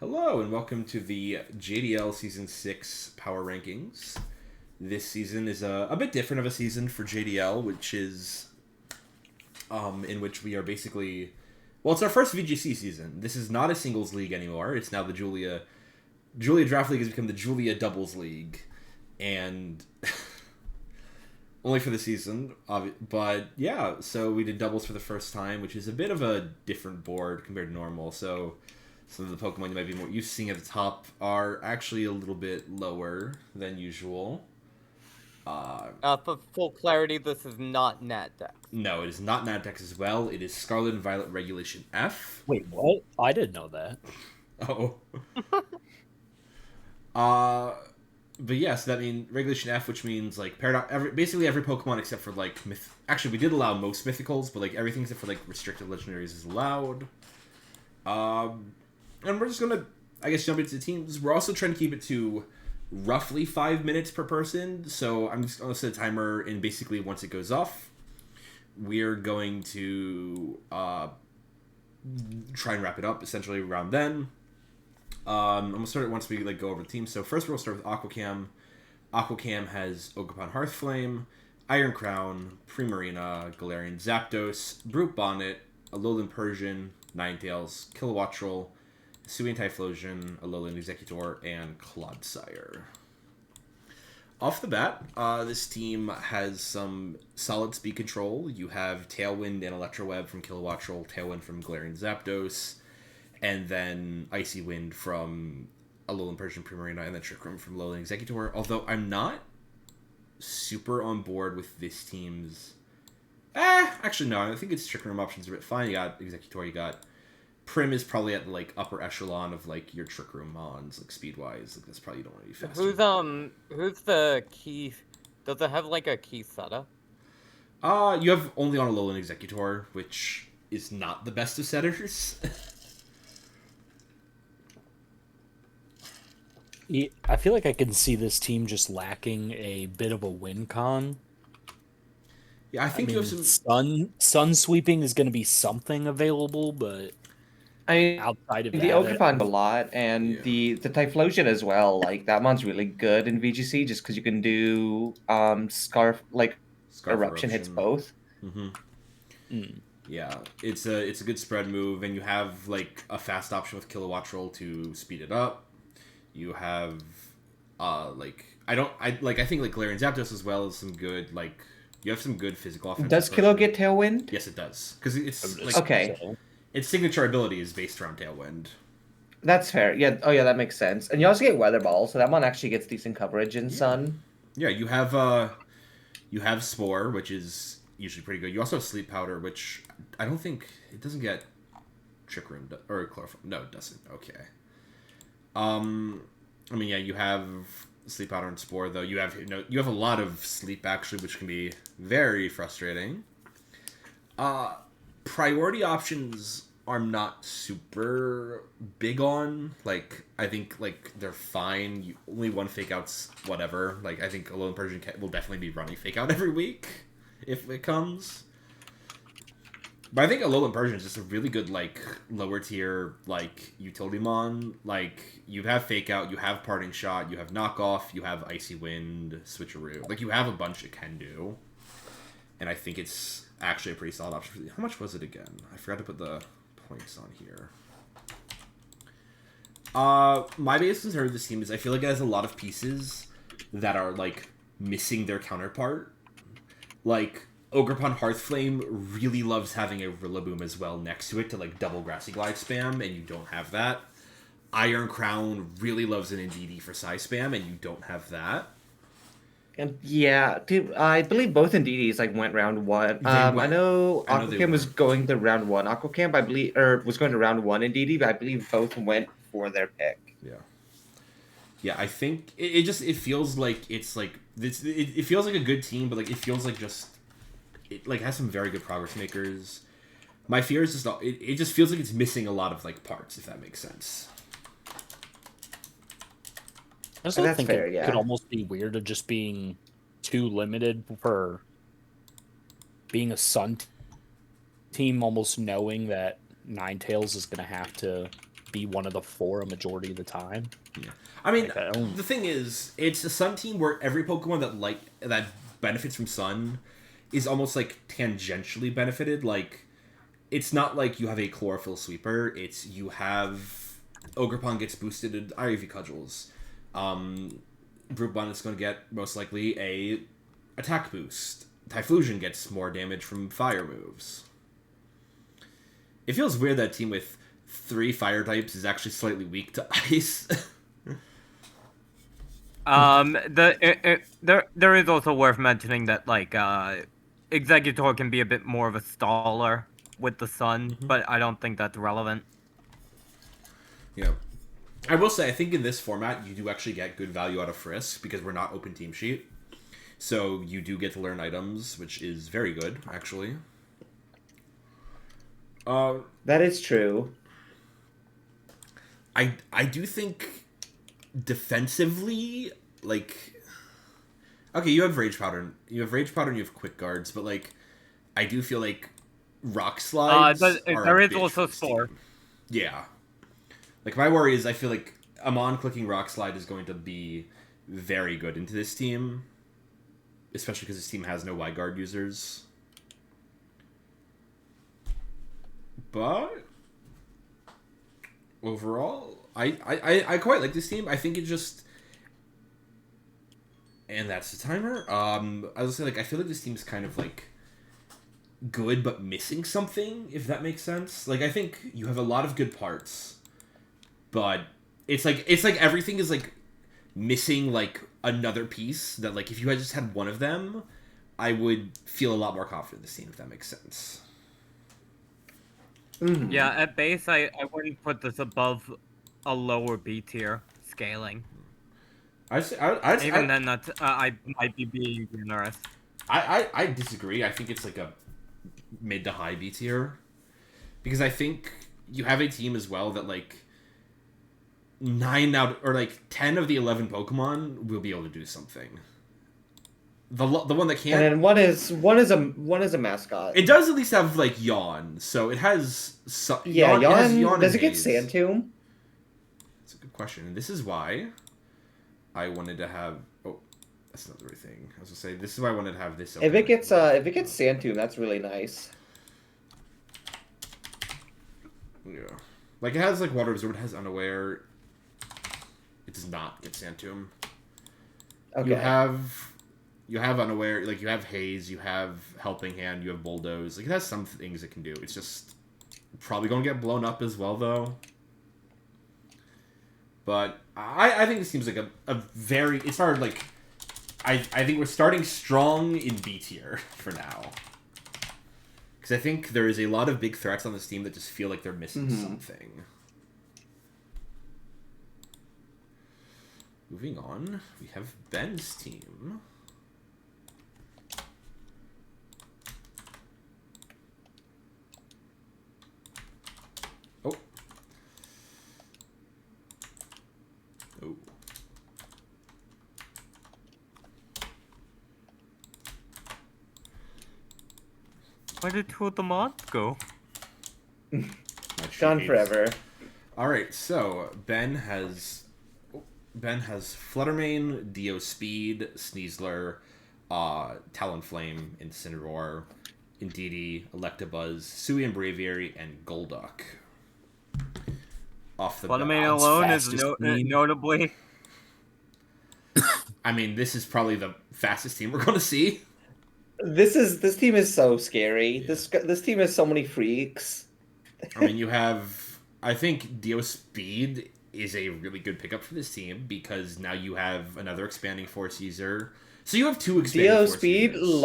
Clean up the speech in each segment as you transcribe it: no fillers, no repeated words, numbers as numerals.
Hello and welcome to the JDL Season 6 Power Rankings. This season is a bit different of a season for JDL, which is in which we are basically... Well, it's our first VGC season. This is not a singles league anymore. It's now the Julia Draft League has become the Julia Doubles League. And... only for the season. But yeah, so we did doubles for the first time, which is a bit of a different board compared to normal. So... some of the Pokemon you might be more used to seeing at the top are actually a little bit lower than usual. For full clarity, this is not Natdex. No, it is not Natdex as well. It is Scarlet and Violet Regulation F. Wait, what? I didn't know that. Oh. But yes, that means Regulation F, which means like basically every Pokemon except for like Actually, we did allow most Mythicals, but like everything except for like restricted Legendaries is allowed. And we're just gonna, I guess, jump into the teams. We're also trying to keep it to roughly 5 minutes per person. So I'm just gonna set a timer, and basically once it goes off, we're going to try and wrap it up essentially around then. I'm gonna start it once we go over the team. So first we'll start with Aquacam. Aquacam has Ogerpon Hearthflame, Iron Crown, Primarina, Galarian Zapdos, Brute Bonnet, Alolan Persian, Ninetales, Kilowattrel, Hisuian Typhlosion, Alolan Executor, and Clodsire. Off the bat, this team has some solid speed control. You have Tailwind and Electro Web from Kilowattrel, Tailwind from Galarian Zapdos, and then Icy Wind from Alolan Persian Primarina, and then Trick Room from Alolan Executor. Although I'm not super on board with this team's... actually no, I think its Trick Room options are a bit fine. You got Executor, you got... Prim is probably at the upper echelon of your Trick Room mons, speed wise. That's probably you don't want to be faster. Who's the key? Does it have a key setup? You have only on Alolan Executor, which is not the best of setters. I feel like I can see this team just lacking a bit of a win con. Yeah, I think you have some sun sweeping is going to be something available, but outside of the Ogerpon a lot, and the Typhlosion as well. That mon's really good in VGC just because you can do Scarf Eruption hits both. Mm-hmm. Yeah, it's a good spread move, and you have a fast option with Kilowattrel to speed it up. You have I think Galarian Zapdos as well as some good you have some good physical offense. Does Kilo get Tailwind? Yes, it does, because it's okay. So. Its signature ability is based around Tailwind. That's fair. Yeah. Oh, yeah, that makes sense. And you also get Weather Ball, so that one actually gets decent coverage in Sun. Yeah, you have Spore, which is usually pretty good. You also have Sleep Powder, which I don't think it doesn't get Trick Room or Chloroform. No, it doesn't. Okay. You have Sleep Powder and Spore, though. You have a lot of Sleep actually, which can be very frustrating. Priority options I'm not super big on. I think they're fine. Only one fake out's whatever. I think Alolan Persian will definitely be running fake out every week if it comes. But I think Alolan Persian is just a really good lower tier utility mon. You have fake out, you have parting shot, you have knockoff, you have icy wind, switcheroo. You have a bunch it can do, and I think it's actually a pretty solid option for you. How much was it again? I forgot to put the points on here. My biggest concern with this team is I feel like it has a lot of pieces that are missing their counterpart. Ogerpon Hearthflame really loves having a Rillaboom as well next to it to double Grassy Glide spam, and you don't have that. Iron Crown really loves an Indeedee for Psy spam, and you don't have that. And yeah, dude, I believe both Indeedees went round one. I know Aquacam was going to round one. Aquacam, I believe, was going to round one Indeedee, but I believe both went for their pick. Yeah. Yeah, I think it feels like it's it feels like a good team, but it feels like just it has some very good progress makers. My fear is just it just feels like it's missing a lot of parts, if that makes sense. I also think it could almost be weird of just being too limited for being a Sun team, almost knowing that Ninetales is going to have to be one of the 4 a majority of the time. Yeah. I mean, the thing is, it's a Sun team where every Pokemon that benefits from Sun is almost like tangentially benefited. Like, it's not like you have a Chlorophyll Sweeper. It's you have Ogerpon gets boosted in Ivy Cudgels. Brooklyn is going to get most likely a attack boost. Typhlosion gets more damage from fire moves. It feels weird that a team with 3 fire types is actually slightly weak to ice. There is also worth mentioning that like Executor can be a bit more of a staller with the Sun, but I don't think that's relevant. Yeah. I will say, I think in this format, you do actually get good value out of Frisk, because we're not open team sheet. So you do get to learn items, which is very good, actually. That is true. I do think defensively, like... Okay, you have Rage Powder, and you have Quick Guards, but, like, I do feel like Rock Slides there is also Spore. Yeah. Like, my worry is I feel like Amon clicking Rock Slide is going to be very good into this team. Especially because this team has no wide guard users. But overall, I quite like this team. I think it just... And that's the timer. I was say, like, I feel like this team's kind of, like, good but missing something, if that makes sense. Like, I think you have a lot of good parts, but it's like everything is like missing like another piece that, like, if you had just had one of them, I would feel a lot more confident in this team, if that makes sense. Mm-hmm. Yeah, at base, I wouldn't put this above a lower B tier scaling. Then that's I might be being generous. I disagree. I think it's like a mid to high B tier, because I think you have a team as well that, like, 10 of the 11 Pokemon will be able to do something. The one that can't, and then one is a mascot. It does at least have, like, Yawn, so it has Yawn. Does it get Sand Tomb? That's a good question, and this is why I wanted to have. Oh, that's not the right thing. I was gonna say, this is why I wanted to have this. If it gets Sand Tomb, that's really nice. Yeah, like, it has, like, Water Absorb, it has Unaware. It does not get Sand Tomb. Okay. You have Unaware, like, you have Haze, you have Helping Hand, you have Bulldoze. Like, it has some things it can do. It's just probably going to get blown up as well, though. But I think this seems like a very... It's hard, like... I think we're starting strong in B tier for now. Because I think there is a lot of big threats on this team that just feel like they're missing something. Moving on, we have Ben's team. Oh. Oh. Where did 2 of the mods go? Gone forever. Alright, so Ben has Fluttermane, Dio Speed, Sneasler, Talonflame, Incineroar, Indeedee, Electabuzz, Sui and Braviary, and Golduck. Off the Fluttermane alone is notably... I mean, this is probably the fastest team we're going to see. This team is so scary. Yeah. This team has so many freaks. I mean, you have... I think Dio Speed is a really good pickup for this team, because now you have another Expanding Force user. So you have 2 Expanding Force Speed users.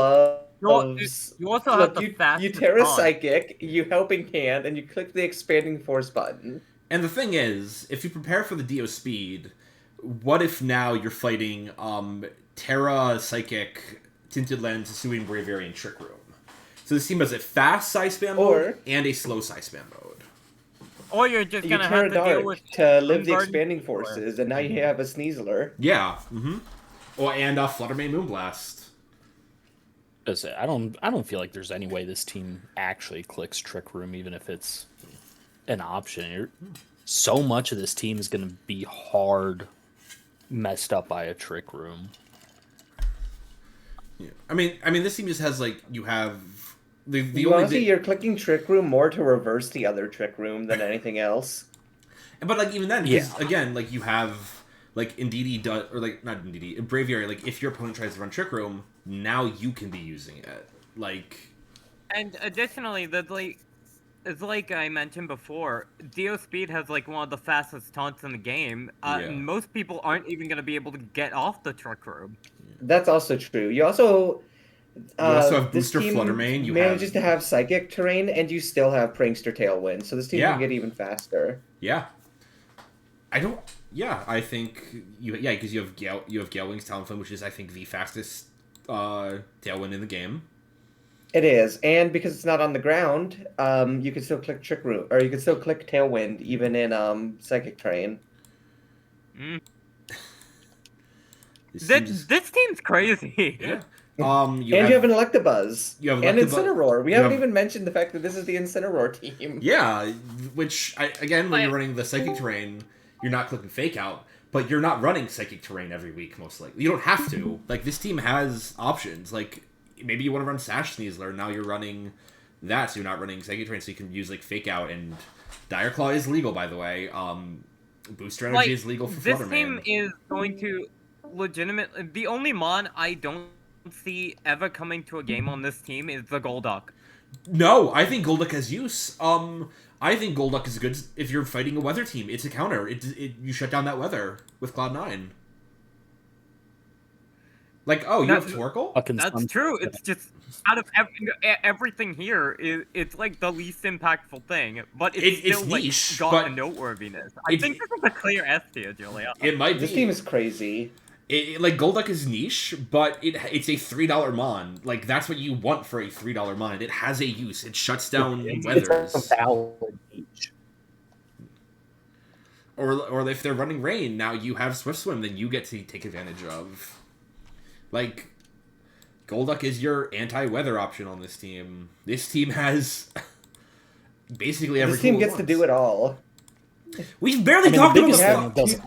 Loves... You also have the fastest You Terra Psychic, you Helping Hand, and you click the Expanding Force button. And the thing is, if you prepare for the Dio Speed, what if now you're fighting Terra Psychic, Tinted Lens, Sui and Braviary, and Trick Room? So this team has a fast Psy Spam mode and a slow Psy Spam mode. Or you're just gonna have to deal with to live the Expanding Forces, and now you have a Sneasler. Yeah. Oh, and Fluttermane Moonblast. I don't feel like there's any way this team actually clicks Trick Room, even if it's an option. so much of this team is going to be hard messed up by a trick room. Yeah. I mean, this team just has like you have the honestly, you're clicking trick room more to reverse the other trick room than anything else. But like even then, because again, like you have like Indeedee does, or like not Indeedee, in Braviary, like if your opponent tries to run trick room, now you can be using it. Like, and additionally, it's like I mentioned before, Dio Speed has like one of the fastest taunts in the game. Most people aren't even going to be able to get off the trick room. That's also true. You also have Booster Fluttermane. You manages to have Psychic Terrain, and you still have Prankster Tailwind, so this team can get even faster. Yeah. I think because you have Gale Wings Talonflame, which is I think the fastest Tailwind in the game. It is, and because it's not on the ground, you can still click Trick Room, or you can still click Tailwind even in Psychic Terrain. This team's crazy. Yeah. You have an Electabuzz. You have and Incineroar. We haven't even mentioned the fact that this is the Incineroar team. Yeah, which when you're running the Psychic Terrain, you're not clicking Fake Out, but you're not running Psychic Terrain every week. Most likely, you don't have to. Like this team has options. Like maybe you want to run Sash Sneasler. Now you're running that, so you're not running Psychic Terrain, so you can use like Fake Out, and Dire Claw is legal, by the way. Booster Energy is legal for Flutterman. This team is going to legitimately. The only mon I don't see ever coming to a game on this team is the Golduck. No, I think Golduck has use. I think Golduck is good if you're fighting a weather team. It's a counter. You shut down that weather with Cloud9. Like, you have Torkoal? That's true. It's just out of everything here, it's like the least impactful thing, but it's still niche, like got a noteworthiness. I think this is a clear S tier, Julia. It might be. This team is crazy. Like Golduck is niche, but it's a $3 mon. Like that's what you want for a $3 mon. It has a use. It shuts down weathers. It's a valid niche. Or if they're running rain, now you have Swift Swim, then you get to take advantage of. Like Golduck is your anti-weather option on this team. This team has basically every. This team gets to do it all. We've barely talked about this.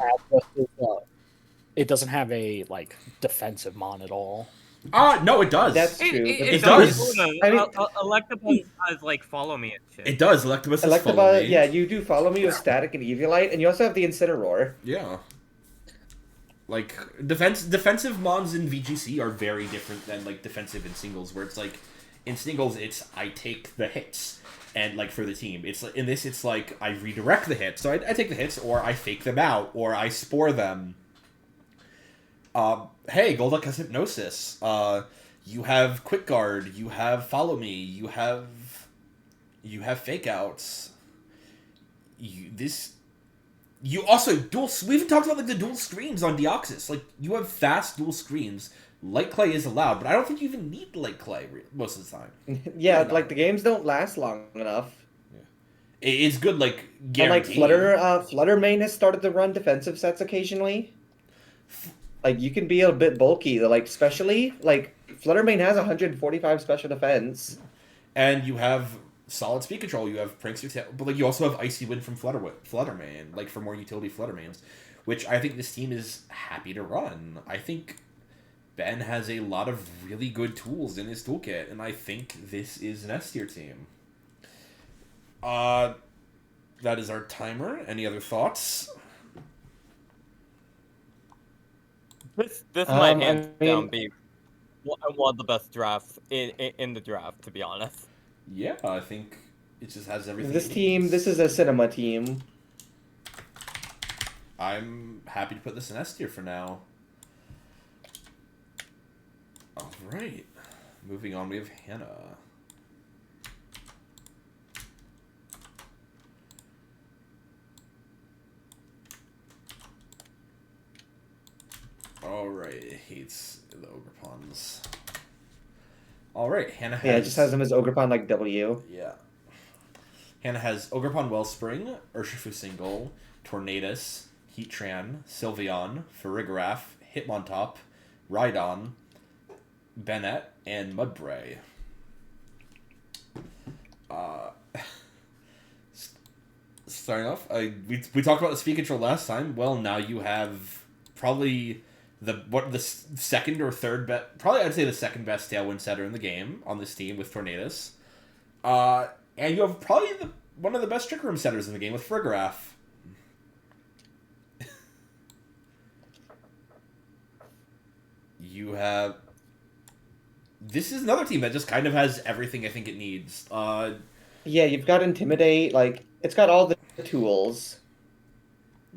It doesn't have a like defensive mon at all. No, it does. That's true. It does. Electabuzz has like follow me and shit. It does. Electabuzz has follow me. Yeah, you do follow me with Static and Eviolite, and you also have the Incineroar. Yeah. Like defensive mons in VGC are very different than like defensive in singles, where it's like in singles it's I take the hits. And like for the team, it's in this it's like I redirect the hits. So I take the hits, or I fake them out, or I spore them. Hey, Golduck has Hypnosis. You have Quick Guard. You have Follow Me. You have Fake Outs. You also dual. We even talked about like the dual screens on Deoxys. Like you have fast dual screens. Light Clay is allowed, but I don't think you even need Light Clay most of the time. Yeah, like the games don't last long enough. Yeah. It's good, like guaranteed. And like Fluttermane has started to run defensive sets occasionally. Like you can be a bit bulky, like especially like Fluttermane has 145 special defense, and you have solid speed control. You have Prankster, but like you also have Icy Wind from Fluttermane, like for more utility Fluttermanes, which I think this team is happy to run. I think Ben has a lot of really good tools in his toolkit, and I think this is an S tier team. That is our timer. Any other thoughts? This might hands down be one of the best drafts in the draft, to be honest. Yeah, I think it just has everything. This is a cinema team. I'm happy to put this in S tier for now. All right, moving on. We have Hannah. Alright, it hates the Ogrepons. Alright, Hannah has... Yeah, it just has them as Ogrepon like W. Yeah. Hannah has Ogrepon Wellspring, Urshifu Single, Tornadus, Heatran, Sylveon, Farigiraf, Hitmontop, Rhydon, Bennett, and Mudbray. starting off, we talked about the speed control last time. Well, now you have probably the second or third best, probably I'd say the second best Tailwind setter in the game on this team with Tornadus. And you have probably one of the best Trick Room setters in the game with Frigoraph. You have... This is another team that just kind of has everything I think it needs. Yeah, you've got Intimidate, like, it's got all the tools.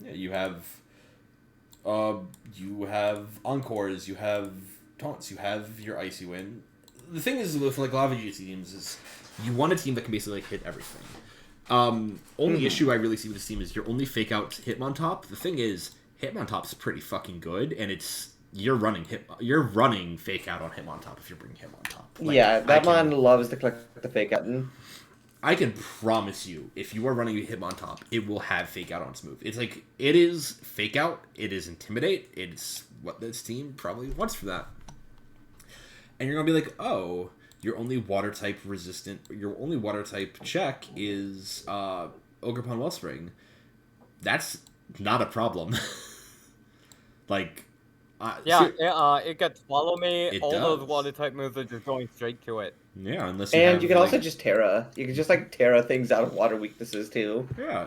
Yeah, you have Encores, you have Taunts, you have your Icy Wind. The thing is with like a lot of VGC teams is you want a team that can basically like hit everything. Only issue I really see with this team is your only fake out Hitmontop. The thing is, Hitmontop's pretty fucking good, and you're running fake out on Hitmontop if you're bringing Hitmontop. Like, yeah, that man loves to click the fake out. I can promise you, if you are running a Hitmontop, it will have fake out on its move. It's like, it is fake out, it is intimidate, it's what this team probably wants for that. And you're gonna be like, oh, your only water type check is Ogerpon Wellspring. That's not a problem. Like, it gets Follow Me. All does. those water type moves are just going straight to it. Yeah, unless you can also just Terra. You can just like Terra things out of water weaknesses too. Yeah.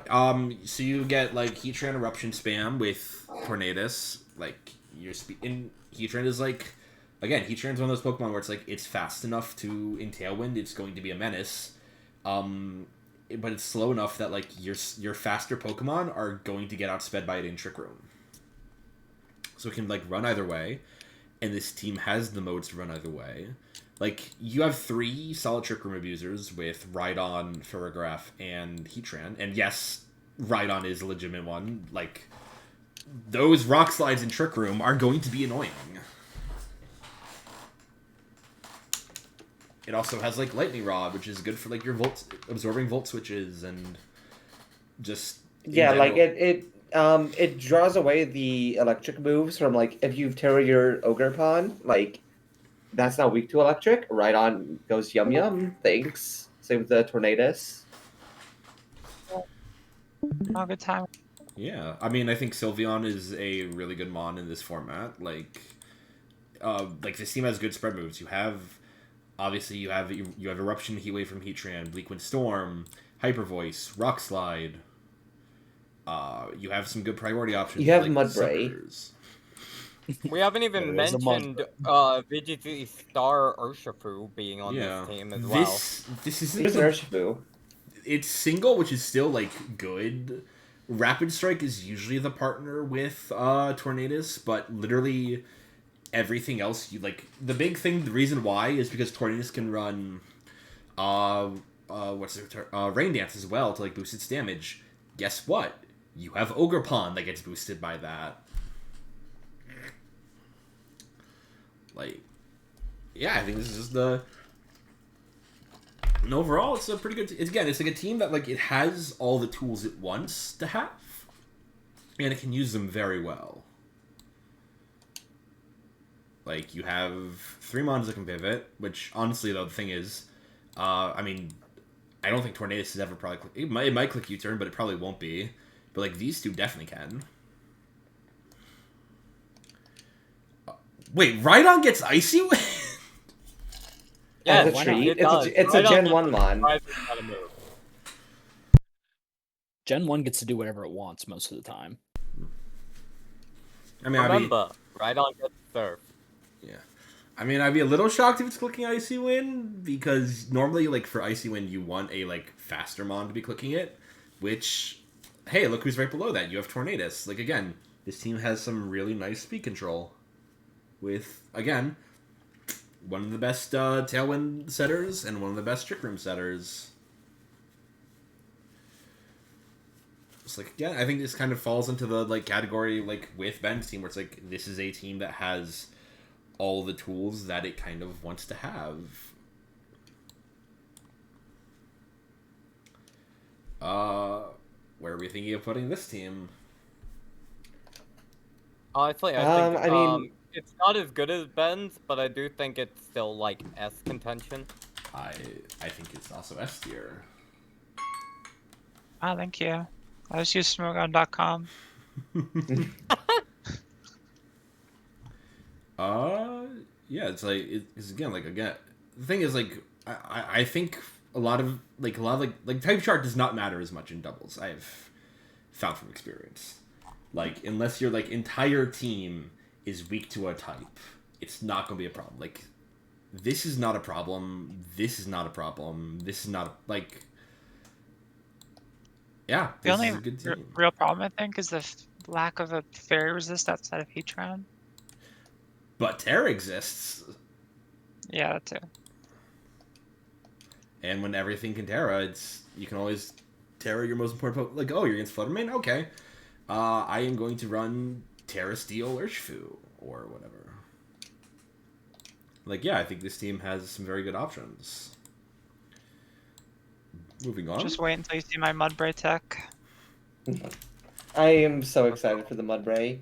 So you get like Heatran Eruption spam with Tornadus. Like your speed in Heatran is like, again, Heatran's one of those Pokemon where it's like it's fast enough to in Tailwind it's going to be a menace. But it's slow enough that like your faster Pokemon are going to get outsped by it in Trick Room. So it can like run either way, and this team has the modes to run either way. Like, you have 3 solid Trick Room abusers with Rhydon, Farigiraf, and Heatran. And yes, Rhydon is a legitimate one. Like, those Rock Slides in Trick Room are going to be annoying. It also has, like, Lightning Rod, which is good for, like, your absorbing Volt switches and just... Yeah, like, it draws away the electric moves from, like, if you Terra your Ogerpon, like... That's not weak to electric. Right on goes Yum Yum. Thanks. Same with the Tornadus. Have a time. Yeah, I mean, I think Sylveon is a really good mon in this format. Like this team has good spread moves. You have Eruption, Heatwave from Heatran, Bleak Wind Storm, Hyper Voice, Rock Slide. You have some good priority options. You have like Mudbray. Suckers. We haven't even mentioned VGC Star Urshifu being on this team as well. This isn't Urshifu. It's single, which is still like good. Rapid Strike is usually the partner with Tornadus, but literally everything else the big thing, the reason why is because Tornadus can run Rain Dance as well to like boost its damage. Guess what? You have Ogerpon that gets boosted by that. Like, yeah, I think this is and overall, it's a pretty good... It's like a team that, like, it has all the tools it wants to have, and it can use them very well. Like, you have 3 mons that can pivot, which, honestly, though, the thing is, I mean, I don't think Tornadus has ever probably... It might click U-turn, but it probably won't be. But, like, these 2 definitely can. Wait, Rhydon gets Icy Wind? Yeah, it's a treat. It's a Gen 1 mon. Gen 1 gets to do whatever it wants most of the time. I mean, remember, Rhydon gets Surf. Yeah. I mean, I'd be a little shocked if it's clicking Icy Wind, because normally, like, for Icy Wind, you want a, like, faster mon to be clicking it, which, hey, look who's right below that. You have Tornadus. Like, again, this team has some really nice speed control. With, again, one of the best Tailwind setters and one of the best Trick Room setters. It's like, again, I think this kind of falls into the like category like with Ben's team, where it's like this is a team that has all the tools that it kind of wants to have. Where are we thinking of putting this team? Honestly, I think it's not as good as Ben's, but I do think it's still like S contention. I think it's also S tier. Oh, thank you. I just use smokeon.com. Yeah, it's like it's again the thing is like I think a lot of type chart does not matter as much in doubles. I've found from experience. Like unless your like entire team is weak to a type, it's not going to be a problem. Like this is not a problem. This is not a problem. This is not like yeah. The This only is a good team. real problem I think is the lack of a fairy resist outside of Heatran. But Terra exists. Yeah, that too. And when everything can Terra, you can always Terra your most important like, oh, you're against Fluttermane? Okay. I am going to run Terra Steel Urshifu or whatever. Like, yeah, I think this team has some very good options. Moving on. Just wait until you see my Mudbray tech. I am so excited for the Mudbray.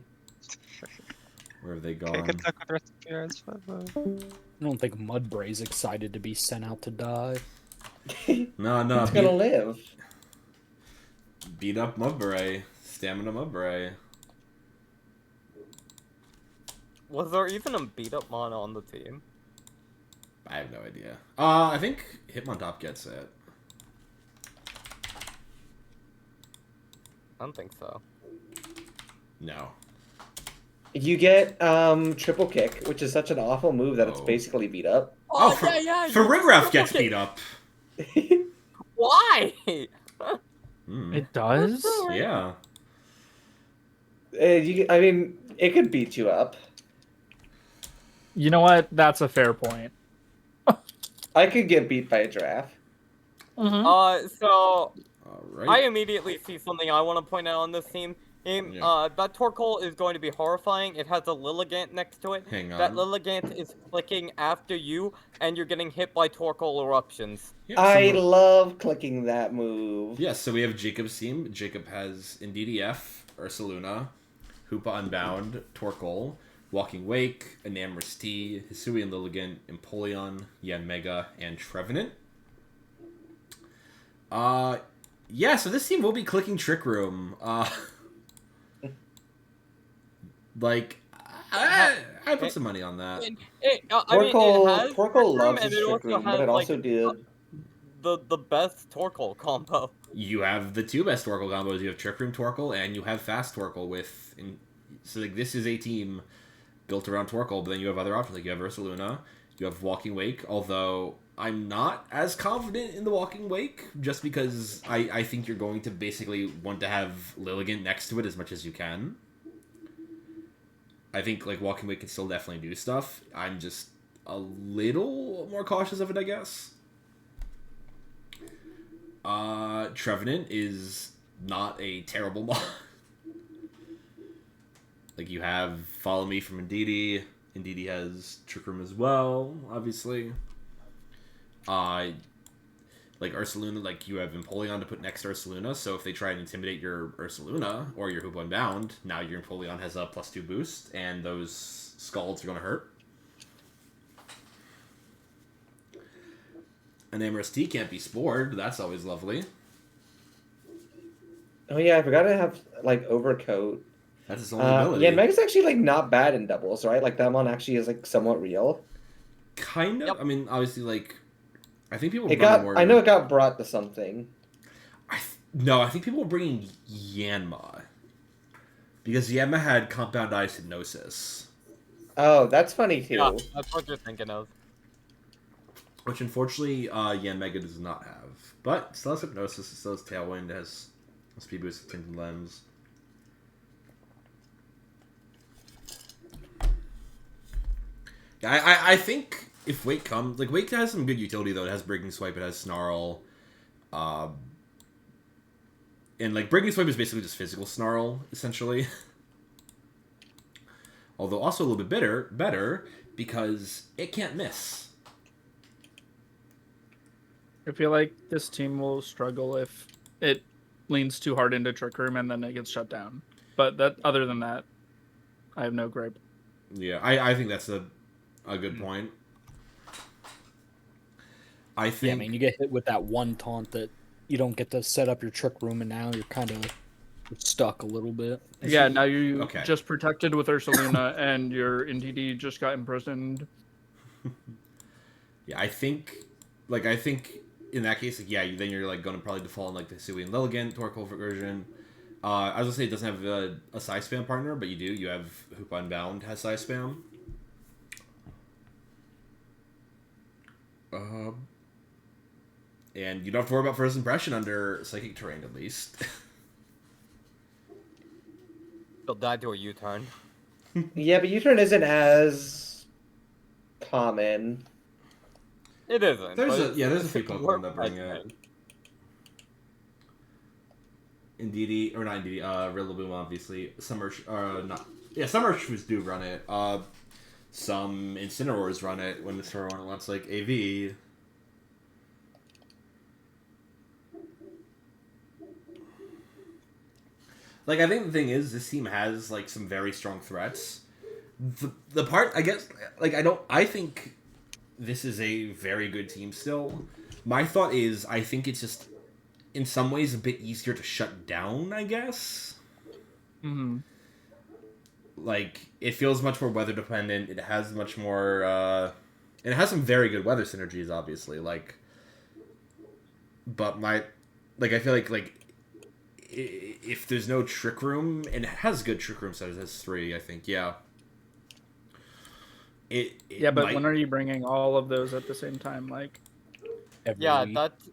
Where have they gone? Okay, good luck with Recipients. I don't think Mudbray's excited to be sent out to die. No. He's gonna live. Beat up Mudbray. Stamina Mudbray. Was there even a beat up mon on the team? I have no idea. I think Hitmontop gets it. I don't think so. No. You get triple kick, which is such an awful move that it's basically beat up. Farigiraf gets beat up. Why? It does? Yeah. I mean, it could beat you up. You know what? That's a fair point. I could get beat by a giraffe. So Alright. I immediately see something I want to point out on this team. That Torkoal is going to be horrifying. It has a Lilligant next to it. Hang on. That Lilligant is clicking after you, and you're getting hit by Torkoal eruptions. Yeah, I love clicking that move. Yes, so we have Jacob's team. Jacob has Indeedee, Ursaluna, Hoopa Unbound, Torkoal, Walking Wake, Enamorous Tea, Hisuian Lilligant, Empoleon, Yanmega, and Trevenant. Yeah, so this team will be clicking Trick Room. Like, I put some money on that. Torkoal loves his Trick Room, but it also did the best Torkoal combo. You have the two best Torkoal combos. You have Trick Room Torkoal and you have Fast Torkoal so like this is a team built around Torkoal, but then you have other options. Like you have Ursaluna, you have Walking Wake, although I'm not as confident in the Walking Wake just because I think you're going to basically want to have Lilligant next to it as much as you can. I think like Walking Wake can still definitely do stuff. I'm just a little more cautious of it, I guess. Trevenant is not a terrible mod. Like you have Follow Me from Indeedee. Indeedee has Trick Room as well, obviously. Like Ursaluna, like you have Empoleon to put next to Ursaluna, so if they try and intimidate your Ursaluna or your Hoopa Unbound, now your Empoleon has a +2 boost, and those Scalds are going to hurt. Enamorous Tea can't be spored, that's always lovely. Oh yeah, I forgot to have like Overcoat. That's his only ability. Yeah, Mega's actually like not bad in doubles, right? Like that one actually is like somewhat real. Kind of. Yep. I mean, obviously, like I think people. I know it got brought to something. No, I think people were bringing Yanma because Yanma had Compound Ice Hypnosis. Oh, that's funny too. Yeah, that's what you're thinking of. Which unfortunately, Yanmega does not have, but it still has Hypnosis. It still has Tailwind. It has Speed Boost, Tinted Lens. Yeah, I think if Wake comes, like Wake has some good utility though. It has Breaking Swipe, it has Snarl, and like Breaking Swipe is basically just physical Snarl essentially. Although also a little bit better because it can't miss. I feel like this team will struggle if it leans too hard into Trick Room and then it gets shut down. But other than that, I have no gripe. Yeah, I think that's a good point. I think. Yeah, I mean, you get hit with that one taunt that you don't get to set up your trick room, and now you're kind of stuck a little bit. Yeah, now you just protected with Ursaluna, and your NTD just got imprisoned. Yeah, I think in that case, like, then you're like going to probably default on like the Hisui and Lilligant Torkoal version. I was gonna say it doesn't have a size spam partner, but you do. You have Hoop Unbound has size spam. And you don't have to worry about first impression under Psychic Terrain, at least. They'll die to a U-turn. Yeah, but U-turn isn't as common. It isn't. There's a few Pokemon that bring it. Indeedee, or not Indeedee, Rillaboom, obviously. Some Urshifu's do run it. Some Incineroars run it when the store one wants, like, AV. Like, I think the thing is, this team has, like, some very strong threats. The part, I guess, like, I think this is a very good team still. My thought is, I think it's just, in some ways, a bit easier to shut down, I guess. Mm-hmm. Like, it feels much more weather dependent. It has much more, and it has some very good weather synergies, obviously. Like, but I feel like, if there's no Trick Room, and it has good Trick Room settings, it has 3, I think, yeah. When are you bringing all of those at the same time? Like, every week? That's...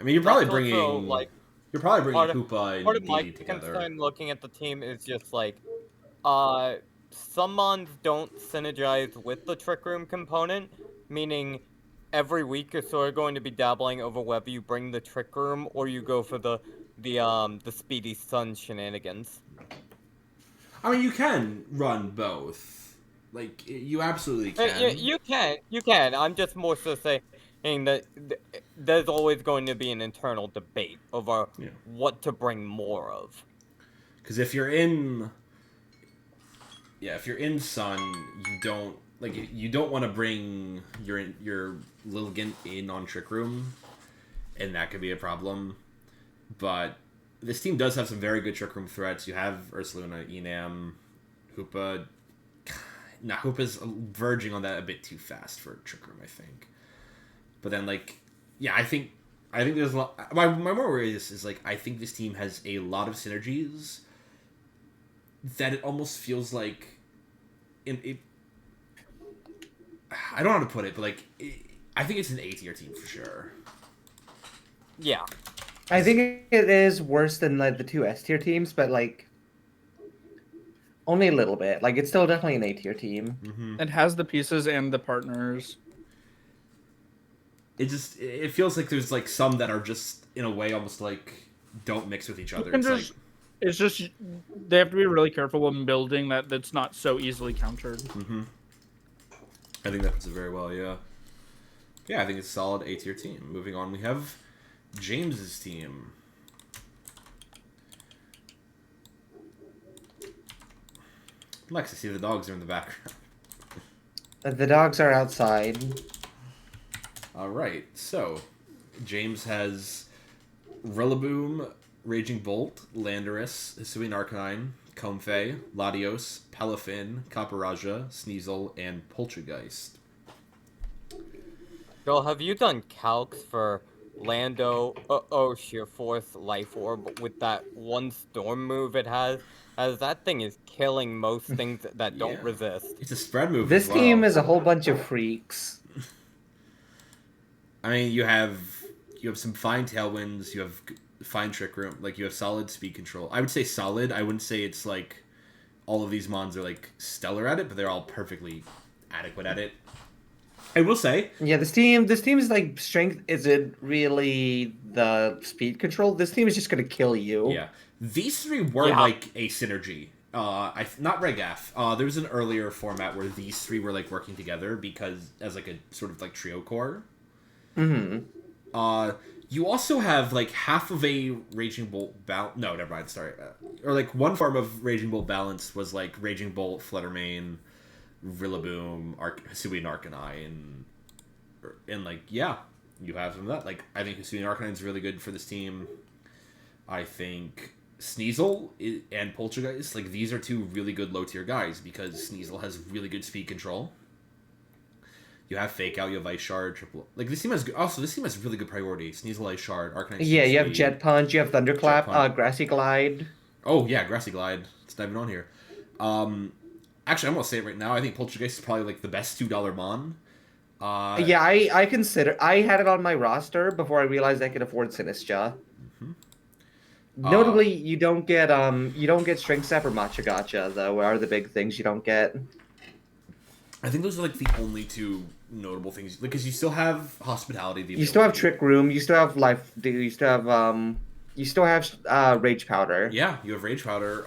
I mean, you're probably bringing also, Hoopa and part of my DD together. concern looking at the team is just like, some mons don't synergize with the Trick Room component, meaning every week you're sort of going to be dabbling over whether you bring the Trick Room or you go for the Speedy Sun shenanigans. I mean, you can run both. Like, you absolutely can. You can. I'm just more so saying that there's always going to be an internal debate over what to bring more of. Because if you're in Sun, you don't want to bring your Lilligant in on Trick Room, and that could be a problem. But this team does have some very good Trick Room threats. You have Ursaluna, Enam, Hoopa. Now, Hoopa's verging on that a bit too fast for Trick Room, I think. But then, I think there's a lot... My more worry is, I think this team has a lot of synergies that it almost feels like... I don't know how to put it, but, I think it's an A-tier team for sure. Yeah. I think it is worse than, the 2 S-tier teams, but, only a little bit. It's still definitely an A-tier team. Mm-hmm. It has the pieces and the partners. It feels like there's, some that are just, in a way, almost, don't mix with each other. It's just, they have to be really careful when building that's not so easily countered. Mm-hmm. I think that puts it very well, yeah. Yeah, I think it's a solid A-tier team. Moving on, we have James's team. Lex, I see the dogs are in the background. The dogs are outside. Alright, so James has Rillaboom, Raging Bolt, Landorus, Hisui Arcanine, Comfey, Latios, Pelifin, Caparaja, Sneasel, and Poltergeist. Joel, have you done calcs for Lando, Sheer Force, Life Orb with that one storm move it has? As that thing is killing most things that don't resist. It's a spread move. This team is a whole bunch of freaks. I mean, you have some fine tailwinds. You have fine Trick Room. You have solid speed control. I would say solid. I wouldn't say it's all of these mons are stellar at it, but they're all perfectly adequate at it. I will say, this team is strength isn't really the speed control. This team is just gonna kill you. Yeah. These 3 were a synergy. Not Reg F. There was an earlier format where these 3 were working together because as a sort of trio core. Mm-hmm. You also have half of a Raging Bolt balance. No, never mind. Sorry. Or one form of Raging Bolt balance was Raging Bolt, Fluttermane, Rillaboom, Hisui and Arcanine, and you have some of that. Like, I think Hisuian Arcanine is really good for this team. I think Sneasel and Poltergeist, like, these are two really good low-tier guys because Sneasel has really good speed control. You have Fake Out, you have Ice Shard, triple... Like, this team has really good priority. Sneasel, Ice Shard, Arcanine... Yeah, you have Jet Punch, you have Thunderclap, Grassy Glide. Oh, yeah, Grassy Glide. It's not even on here. Actually, I'm going to say it right now. I think Poltergeist is probably, like, the best $2 Mon. Yeah, I consider... I had it on my roster before I realized I could afford Sinistcha. Mm-hmm. Notably, you don't get String Step or Matcha Gotcha, though, are the big things you don't get. I think those are, like, the only two notable things. Because you still have Hospitality. You still have Trick Room. You still have Life... You still have Rage Powder. Yeah, you have Rage Powder.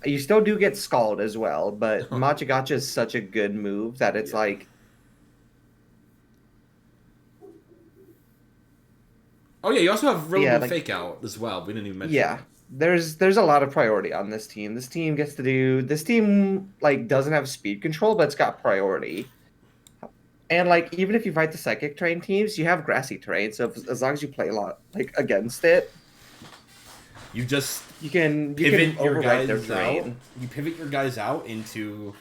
You still do get Scald as well, but Matcha Gotcha is such a good move that it's like... Oh yeah, you also have Rillaboom Fake Out as well. We didn't even mention that. There's a lot of priority on this team. This team like doesn't have speed control, but it's got priority. And like even if you fight the Psychic Terrain teams, you have Grassy Terrain, so as long as you play a lot like against it, you can override their terrain. You pivot your guys out into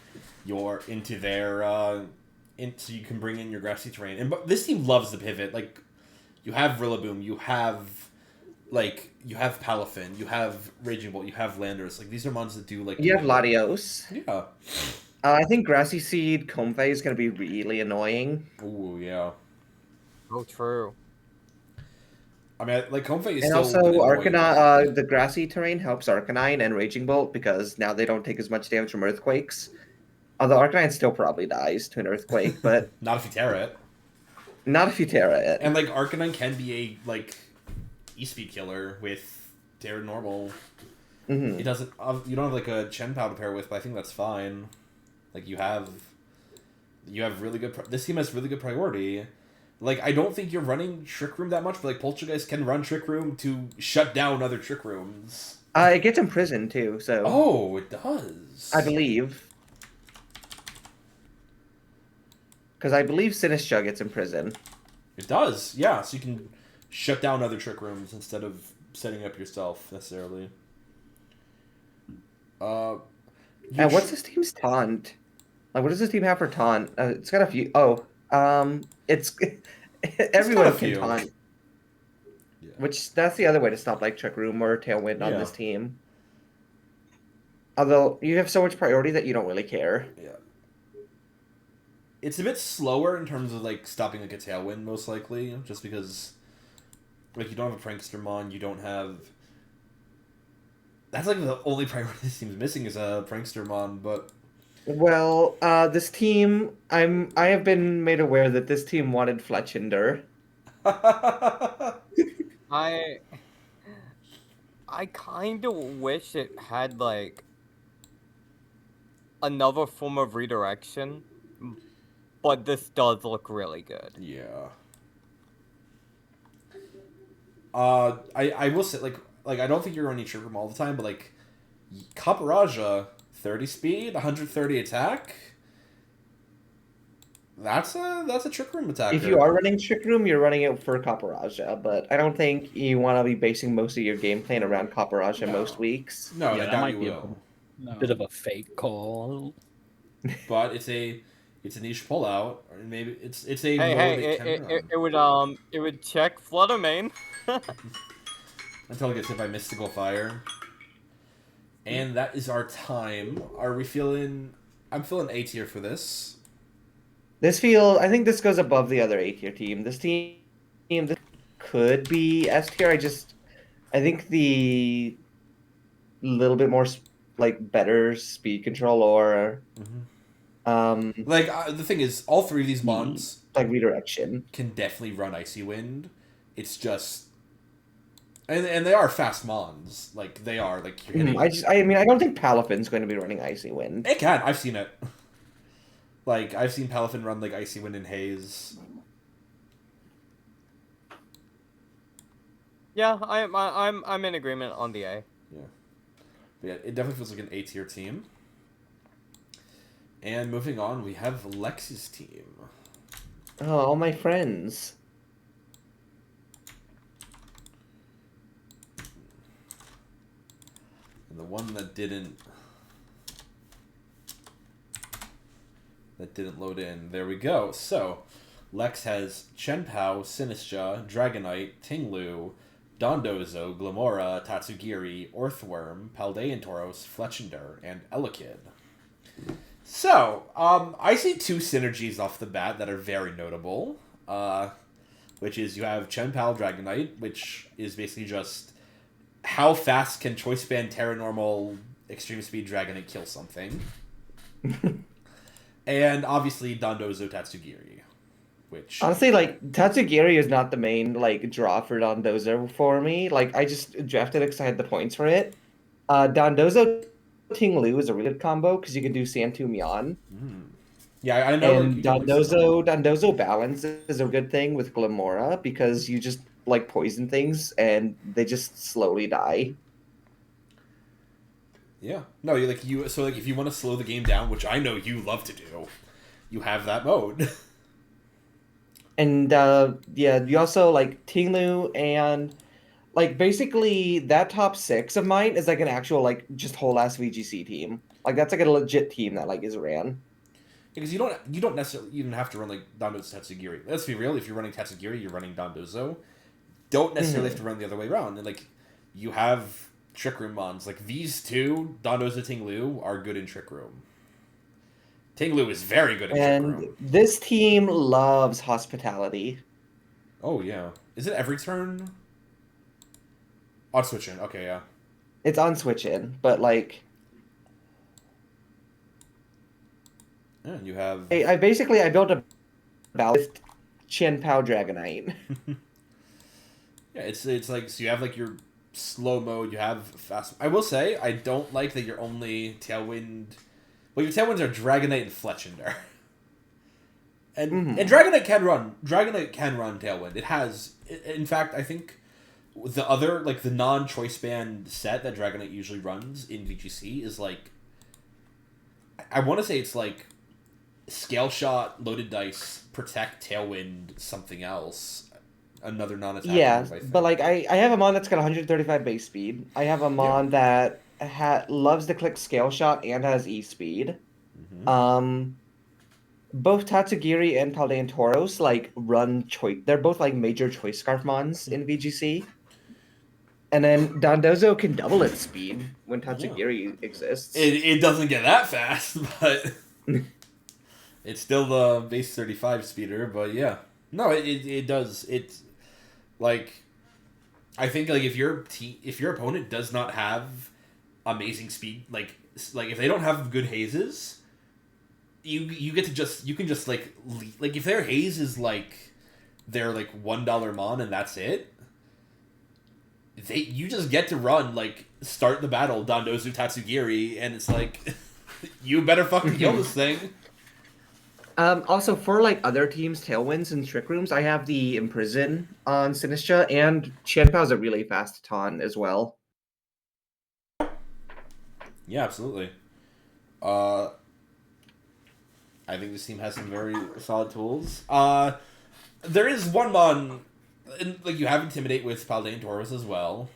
their so you can bring in your Grassy Terrain. And but this team loves the pivot. Like you have Rillaboom, you have Palafin, you have Raging Bolt, you have Landorus. Like these are mons that do like you have Latios. Yeah. I think Grassy Seed Comfey is going to be really annoying. Ooh, yeah. Oh, true. I mean, like Comfey is and still also Arcanine. The Grassy Terrain helps Arcanine and Raging Bolt because now they don't take as much damage from Earthquakes. Although Arcanine still probably dies to an Earthquake, but not if you Terra it. Not if you Terra it. And like Arcanine can be a like E-speed killer with Terra normal. Mm-hmm. It doesn't. You don't have like a Chen Pao to pair with, but I think that's fine. Like you have really good. This team has really good priority. Like I don't think you're running Trick Room that much, but like Poltergeist can run Trick Room to shut down other Trick Rooms. It gets imprisoned too. So. Oh, it does. I believe. Because I believe Sinistcha gets imprisoned. It does, yeah. So you can shut down other Trick Rooms instead of setting up yourself necessarily. And what's this team's taunt? Like, what does this team have for taunt? It's got a few. It's everyone can taunt. Yeah. Which that's the other way to stop like Trick Room or Tailwind on this team. Although you have so much priority that you don't really care. Yeah. It's a bit slower in terms of like stopping like a Tailwind most likely, just because like you don't have a Prankster Mon, you don't have. That's like the only priority this team's missing is a Prankster Mon, but. Well, this team, I have been made aware that this team wanted Fletchinder. I kind of wish it had like another form of redirection, but this does look really good. Yeah. I will say like I don't think you're running Trick Room all the time, but like Kaparaja, 30 speed, 130 attack. That's a Trick Room attacker. If you are running Trick Room, you're running it for Kaparaja, but I don't think you want to be basing most of your game plan around Kaparaja most weeks. No, yeah, that might be a bit of a fake call. But it's a niche pullout, or maybe it's a it would check Flutter Mane. Until it gets hit by Mystical Fire. And that is our time. Are we feeling... I'm feeling A tier for this. I think this goes above the other A tier team. This could be S tier. I think the little bit more like better speed control or the thing is, all three of these mons like redirection can definitely run Icy Wind. It's just... And they are fast mons. Like, they are. Like, you're hitting... I don't think Palafin's going to be running Icy Wind. It can. I've seen it. Like, I've seen Palafin run, like, Icy Wind and Haze. Yeah, I'm in agreement on the A. Yeah. But yeah, it definitely feels like an A tier team. And moving on, we have Lex's team. Oh, all my friends. And the one that didn't load in. There we go. So, Lex has Chenpao, Sinistra, Dragonite, Tinglu, Dondozo, Glamora, Tatsugiri, Orthworm, Paldean Tauros, Fletchender, and Elekid. So, I see two synergies off the bat that are very notable. Which is you have Chenpao Dragonite, which is basically just how fast can Choice Band Terranormal Extreme Speed Dragonite kill something. And obviously Dondozo Tatsugiri, which honestly, like, Tatsugiri is not the main like draw for Dondozo for me. Like, I just drafted it because I had the points for it. Dondozo Tinglu is a really good combo because you can do Santu Mian. Yeah, I know. And Dondozo Balance is a good thing with Glamora because you just like poison things and they just slowly die. Yeah. No, if you want to slow the game down, which I know you love to do, you have that mode. And you also like Tinglu and like basically that top 6 of mine is like an actual like just whole ass VGC team. Like that's like a legit team that like is ran. Because you don't necessarily even have to run like Dondozo Tatsugiri. Let's be real, if you're running Tatsugiri, you're running Dondozo. Don't necessarily have to run the other way around. And like you have Trick Room mons. Like these two, Dondozo Tinglu, are good in Trick Room. Tinglu is very good in Trick Room. And this team loves hospitality. Oh yeah. Is it every turn? On switch in, okay, yeah. It's on switch in, but like yeah, you have I built a balanced Chenpao Dragonite. yeah, it's like so you have like your slow mode, you have fast. I will say I don't like that your only Tailwind. Well, your Tailwinds are Dragonite and Fletchender. And Dragonite can run Tailwind. It has, in fact, I think the other like the non-choice band set that Dragonite usually runs in VGC is like I want to say it's like Scale Shot, Loaded Dice, Protect, Tailwind, something else. Another non-attack move, I think. But like I have a mon that's got 135 base speed. I have a mon that loves to click Scale Shot and has E speed. Both Tatsugiri and Paldean Tauros like run choice. They're both like major choice scarf mons in VGC. And then Dondozo can double its speed when Tatsugiri exists. It doesn't get that fast, but it's still the base 35 speeder. But yeah, no, it does. It's like I think like if your opponent does not have amazing speed, like if they don't have good hazes, you can just like if their haze is like their like $1 mon and that's it. You just get to run like start the battle Dondozo Tatsugiri and it's like you better fucking kill this thing. Also for like other teams' Tailwinds and Trick Rooms, I have the Imprison on Sinistra and Chenpao's a really fast Ton as well. Yeah, absolutely. I think this team has some very solid tools. There is one mon, like you have Intimidate with Paldean Tauros as well.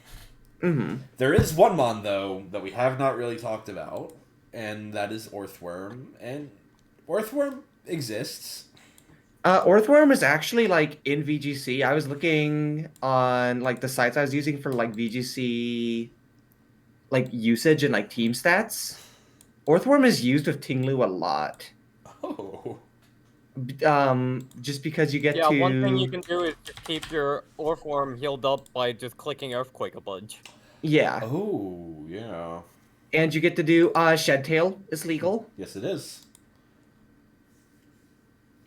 There is one mon though that we have not really talked about, and that is Orthworm. And Orthworm exists. Orthworm is actually like in VGC. I was looking on like the sites I was using for like VGC like usage and like team stats. Orthworm is used with Tinglu a lot. Oh. Just because you get to... Yeah, one thing you can do is just keep your Orthworm healed up by just clicking Earthquake a bunch. Yeah. Oh, yeah. And you get to do Shed Tail is legal. Yes, it is.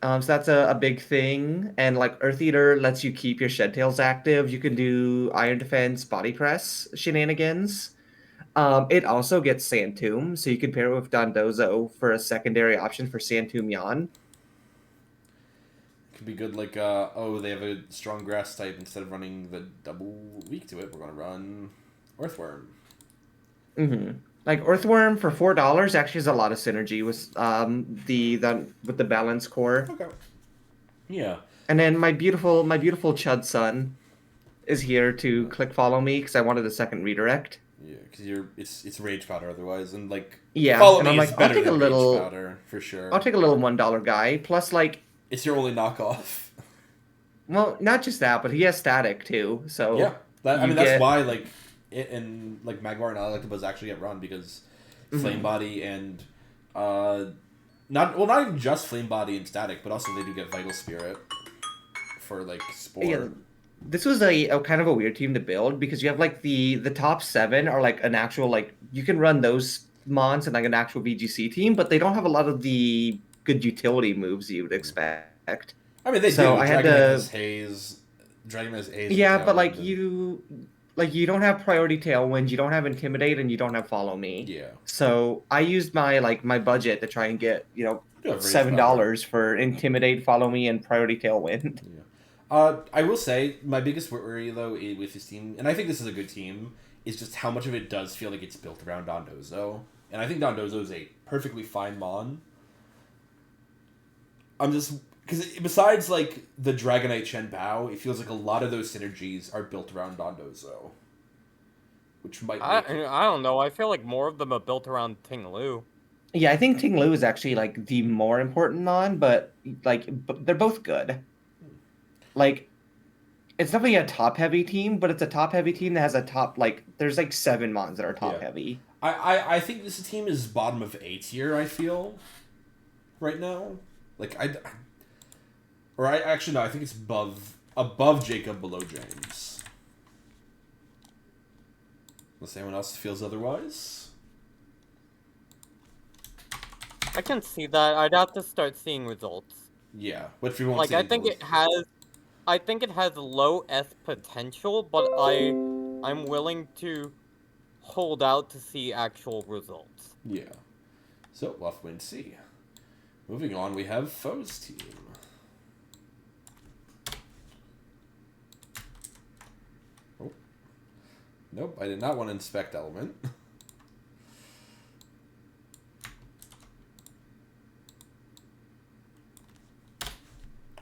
So that's a big thing. And like Earth Eater lets you keep your Shed Tails active. You can do Iron Defense, Body Press shenanigans. It also gets Sand Tomb, so you can pair it with Dondozo for a secondary option for Sand Tomb Yan. Could be good, like, they have a strong grass type. Instead of running the double weak to it, we're going to run Earthworm. Like, Earthworm for $4 actually has a lot of synergy with with the balance core. Okay. Yeah. And then my beautiful Chud Sun is here to click follow me because I wanted a second redirect. Yeah, because it's Rage Powder otherwise, and like Follow and Me I'm is like, better I'll take a than little Rage Powder for sure. I'll take a little $1 guy. Plus, like, it's your only knockoff. Well, not just that, but he has static too. So yeah, that's why like it and like Magmar and Electabuzz actually get run because Flame Body and not even just Flame Body and Static, but also they do get Vital Spirit for like Spore. Yeah. This was a kind of a weird team to build because you have like the top 7 are like an actual like you can run those mons and like an actual VGC team, but they don't have a lot of the good utility moves you would expect. I mean, they so do. I Dragon had to... has Haze. Dragon has Haze. Yeah, but like you don't have Priority Tailwind, you don't have Intimidate, and you don't have Follow Me. Yeah. So I used my budget to try and get $7 for Intimidate, Follow Me, and Priority Tailwind. Yeah. I will say my biggest worry though with this team, and I think this is a good team, is just how much of it does feel like it's built around Dondozo, and I think Dondozo is a perfectly fine mon. I'm just because besides like the Dragonite Chen Bao, it feels like a lot of those synergies are built around Dondozo, which might. I don't know. I feel like more of them are built around Ting Lu. Yeah, I think Ting Lu is actually like the more important non, but they're both good. Like, it's definitely a top-heavy team, but it's a top-heavy team that has a top, like, there's, like, 7 mons that are top-heavy. I think this team is bottom of A tier, I feel, right now. Like, actually, no, I think it's above Jacob, below James. Unless anyone else feels otherwise. I can see that. I'd have to start seeing results. Yeah, what if you want like, I think it has low S potential, but I'm willing to hold out to see actual results. Yeah. So, we'll have to wait and see. Moving on, we have Foe's team. Oh. Nope, I did not want to inspect Element.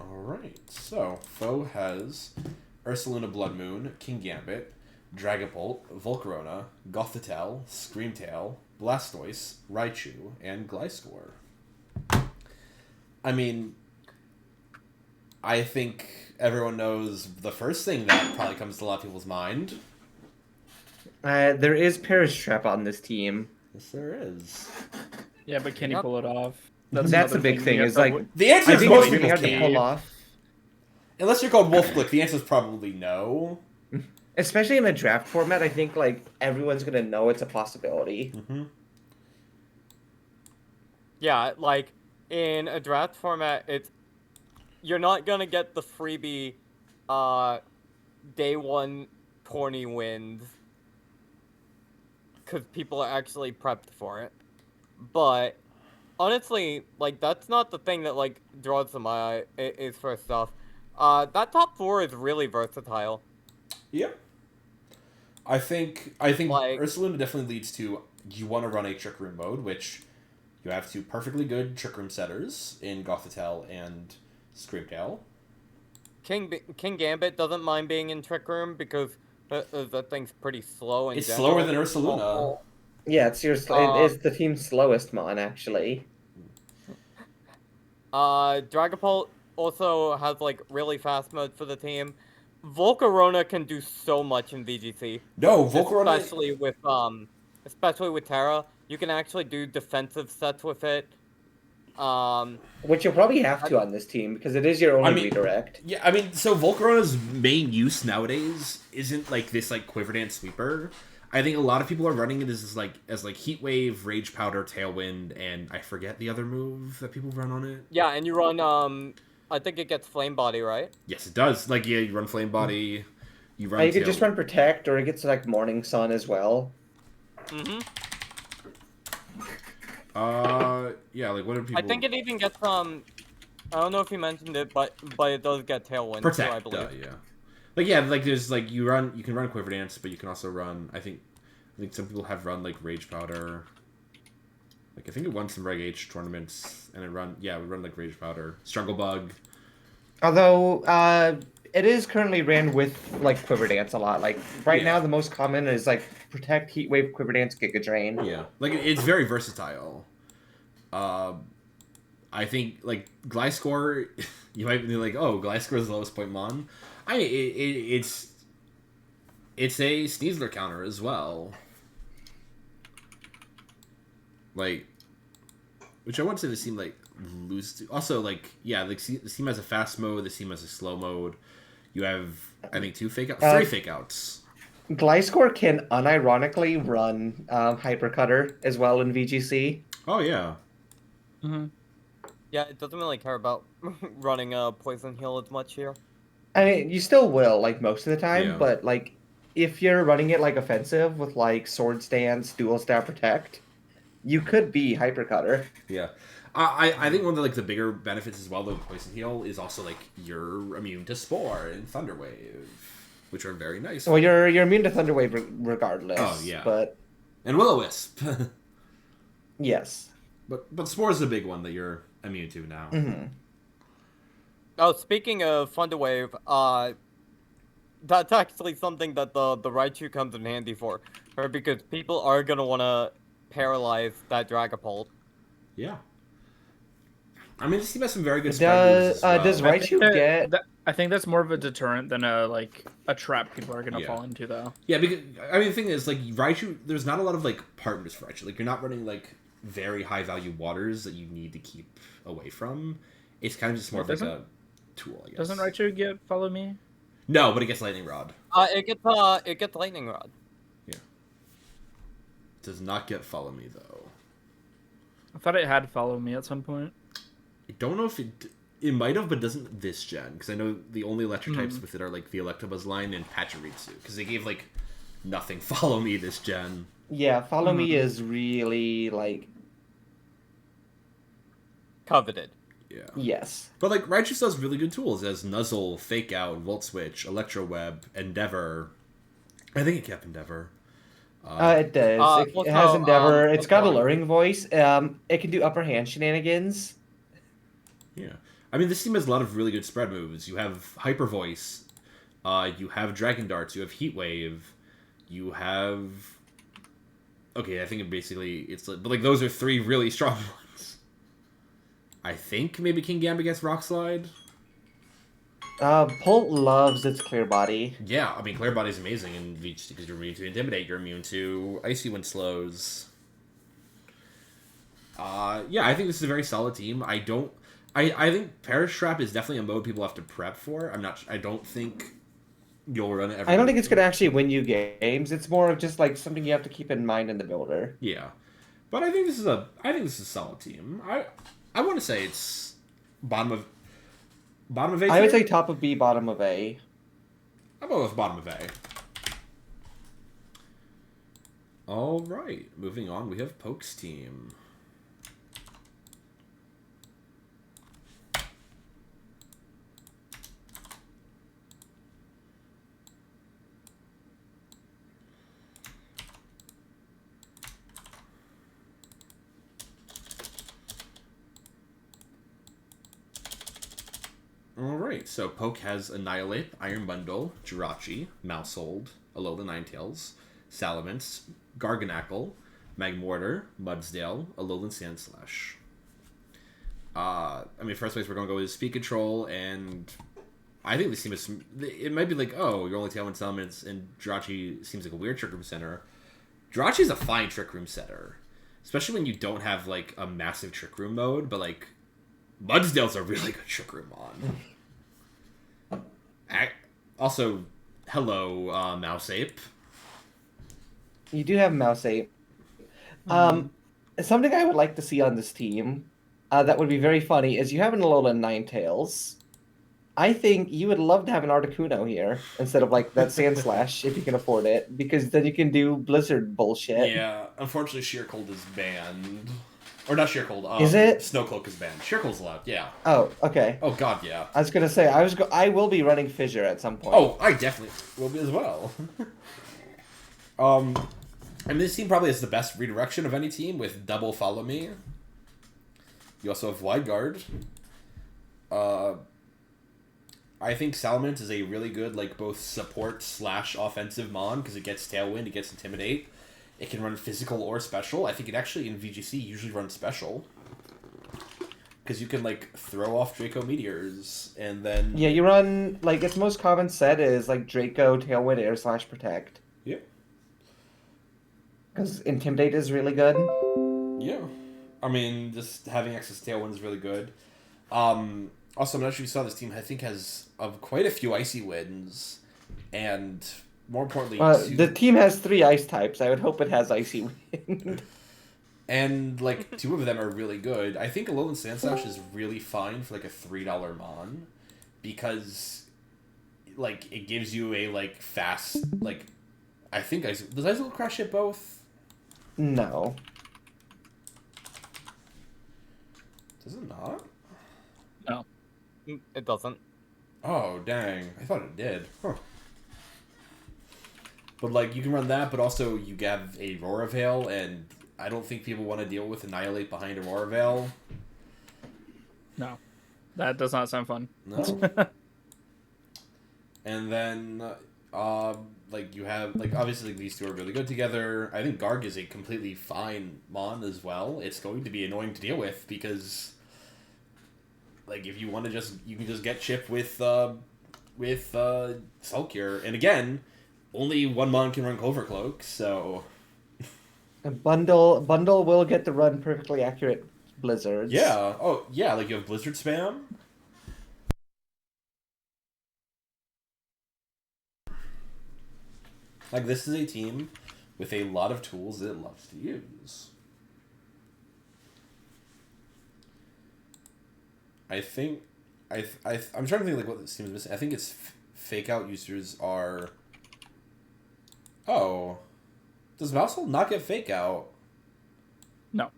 Alright, so Foe has Ursaluna Blood Moon, King Gambit, Dragapult, Volcarona, Gothitelle, Screamtail, Blastoise, Raichu, and Gliscor. I mean, I think everyone knows the first thing that probably comes to a lot of people's mind. There is Perish Trap on this team. Yes, there is. Yeah, but can you pull it off? That's the big thing. Is like the answer is most people hard to pull off. Unless you're called Wolf Click, the answer is probably no. Especially in a draft format, I think like everyone's gonna know it's a possibility. Mm-hmm. Yeah, like in a draft format, you're not gonna get the freebie day 1 tourney wins because people are actually prepped for it. But honestly, like, that's not the thing that, like, draws to my eye, is first off. That top 4 is really versatile. Yep. I think like, Ursaluna definitely leads to, you want to run a Trick Room mode, which you have 2 perfectly good Trick Room setters in Gothitelle and Screamtail. King Gambit doesn't mind being in Trick Room because that thing's pretty slow. It's slower than Ursaluna. Yeah, it is the team's slowest mon, actually. Dragapult also has, like, really fast mode for the team. Volcarona can do so much in VGC. No, Volcarona... Especially with Terra. You can actually do defensive sets with it. Which you'll probably have to on this team, because it is your only redirect. Yeah, I mean, so Volcarona's main use nowadays isn't, like, this, like, Quiver Dance sweeper. I think a lot of people are running it as Heat Wave, Rage Powder, Tailwind, and I forget the other move that people run on it. Yeah, and you run, I think it gets Flame Body, right? Yes, it does. Like, yeah, you run Flame Body, you run you could just run Protect, or it gets, like, Morning Sun as well. Mm-hmm. Yeah, like, what are people... I think it even gets, I don't know if you mentioned it, but it does get Tailwind, Protect, too, I believe. yeah. Like, yeah, like, there's, like, you can run Quiver Dance, but you can also run, I think some people have run, like, Rage Powder. Like, I think it won some Reg H tournaments, and we run, like, Rage Powder. Struggle Bug. Although, it is currently ran with, like, Quiver Dance a lot. Like, right now, the most common is, like, Protect, Heat Wave, Quiver Dance, Giga Drain. Yeah, like it's very versatile. I think like Gliscor, you might be like, oh, Gliscor is the lowest point Mon. It's a Sneasler counter as well. Like, which I want to say the team like lose to. Also, like, yeah, like the team has a fast mode, the team has a slow mode. You have, I think, 3 fake outs. Gliscor can unironically run Hypercutter as well in VGC. Oh yeah. Mm-hmm. Yeah, it doesn't really care about running a Poison Heal as much here. I mean, you still will, like, most of the time, but, like, if you're running it, like, offensive with, like, Sword Stance, Dual Stab Protect, you could be Hypercutter. Yeah. I think one of the, like, the bigger benefits as well, though, with Poison Heal is also, like, you're immune to Spore and Thunderwave, which are very nice. Well, you're immune to Thunderwave regardless. Oh, yeah. But... And Will-O-Wisp. Yes. But Spore is the big one that you're immune to now. Mm-hmm. Oh, speaking of Thunderwave, that's actually something that the Raichu comes in handy for, right? Because people are gonna want to paralyze that Dragapult. Yeah. I mean, this team has some very good spread moves as well. Does Raichu get... I think that's more of a deterrent than a trap people are gonna fall into, though. Yeah, because I mean, the thing is, like, Raichu, there's not a lot of like partners for Raichu. Like, you're not running like very high value waters that you need to keep away from. It's kind of just more of like a tool, I guess. Doesn't Raichu get Follow Me? No, but it gets Lightning Rod. It gets Lightning Rod. Yeah. It does not get Follow Me though. I thought it had Follow Me at some point. I don't know if it might have, but doesn't this gen, because I know the only electric types with it are like the Electabuzz line and Pachirisu, because they gave like nothing Follow Me this gen. Yeah, Follow Me is really like coveted. Yeah. Yes. But like Raichu does really good tools. It has Nuzzle, Fake Out, Volt Switch, Electro Web, Endeavor. I think it kept Endeavor. It does. It has Endeavor. It's got Alluring Voice. It can do upper hand shenanigans. Yeah. I mean, this team has a lot of really good spread moves. You have Hyper Voice. You have Dragon Darts. You have Heat Wave. You have... Okay, I think it's like... But like, those are 3 really strong ones. I think maybe King Gambit gets Rock Slide. Polt loves its Clear Body. Yeah, I mean, Clear Body is amazing in VGC because you're immune to Intimidate. You're immune to Icy Wind Slows. Yeah, I think this is a very solid team. I think Perish Trap is definitely a mode people have to prep for. I don't think you'll run it every I don't think it's going to actually win you games. It's more of just like something you have to keep in mind in the builder. Yeah. But I think this is a solid team. I want to say it's bottom of A. I would say top of B, bottom of A. I'll go with bottom of A. All right, moving on. We have Poke's team. Alright, so Poke has Annihilate, Iron Bundle, Jirachi, Mousehold, Alola Ninetales, Salamence, Garganackle, Magmortar, Mudsdale, Alolan Sandslash. I mean, first place we're going to go with Speed Control, and I think this team is... It might be like, oh, you're only taking Salamence, and Jirachi seems like a weird Trick Room center. Jirachi's a fine Trick Room setter, especially when you don't have, like, a massive Trick Room mode, but, like, Mudsdale's a really good Trick Room on. Also, hello, Mouseape. You do have Mouseape. Something I would like to see on this team that would be very funny is you have an Alola Ninetales. I think you would love to have an Articuno here instead of like that Sandslash if you can afford it, because then you can do Blizzard bullshit. Yeah, unfortunately Sheer Cold is banned. Or not Sheer Cold. Is it? Snow Cloak is banned. Sheer Cold's allowed, yeah. Oh, okay. Oh god, yeah. I was gonna say I will be running Fissure at some point. Oh, I definitely will be as well. I mean, this team probably has the best redirection of any team with double Follow Me. You also have Wide Guard. I think Salamence is a really good, like, both support / offensive mon, because it gets Tailwind, it gets Intimidate. It can run physical or special. I think it actually, in VGC, usually runs special. Because you can, like, throw off Draco Meteors, and then... Yeah, you run, like, its most common set is, like, Draco, Tailwind, Air / Protect. Yeah. Because Intimidate is really good. Yeah. I mean, just having access to Tailwind is really good. Also, I'm not sure if you saw this team, I think has quite a few Icy wins, and more importantly... The team has 3 ice types. I would hope it has Icy Wind. And, like, 2 of them are really good. I think Alolan Sandslash is really fine for, like, a $3 mon, because, like, it gives you a, like, fast, like... I think... Does Ice Crash hit both? No. Does it not? No. It doesn't. Oh, dang. I thought it did. Huh. But, like, you can run that, but also you have a Aurora Veil, and I don't think people want to deal with Annihilate behind Aurora Veil. No. That does not sound fun. No. And then, like, you have, like, obviously, like, these two are really good together. I think Garg is a completely fine mon as well. It's going to be annoying to deal with, because... Like, if you want to you can just get chipped with Sulkier. And again, only one mon can run Cloak, so... And Bundle will get to run perfectly accurate Blizzards. Yeah. Oh, yeah, like you have Blizzard spam. Like, this is a team with a lot of tools that it loves to use. I think, I'm trying to think like what this team is missing. I think it's fake out users are. Oh, does Mousehole not get fake out? No.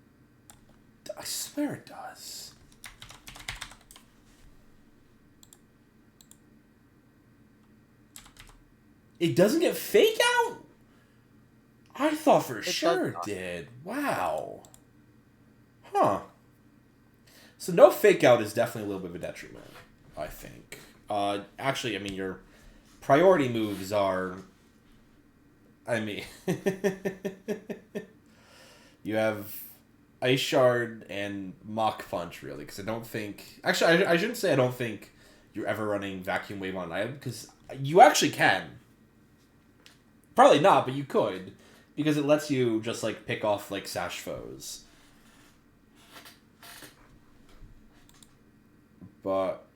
I swear it does. It doesn't get fake out? I thought for sure it did. Wow. Huh. So no fake out is definitely a little bit of a detriment, I think. Actually, I mean, your priority moves are... I mean... you have Ice Shard and Mach Punch, really, because I don't think... Actually, I shouldn't say I don't think you're ever running Vacuum Wave on an item, because you actually can. Probably not, but you could, because it lets you just, like, pick off, like, Sash foes. But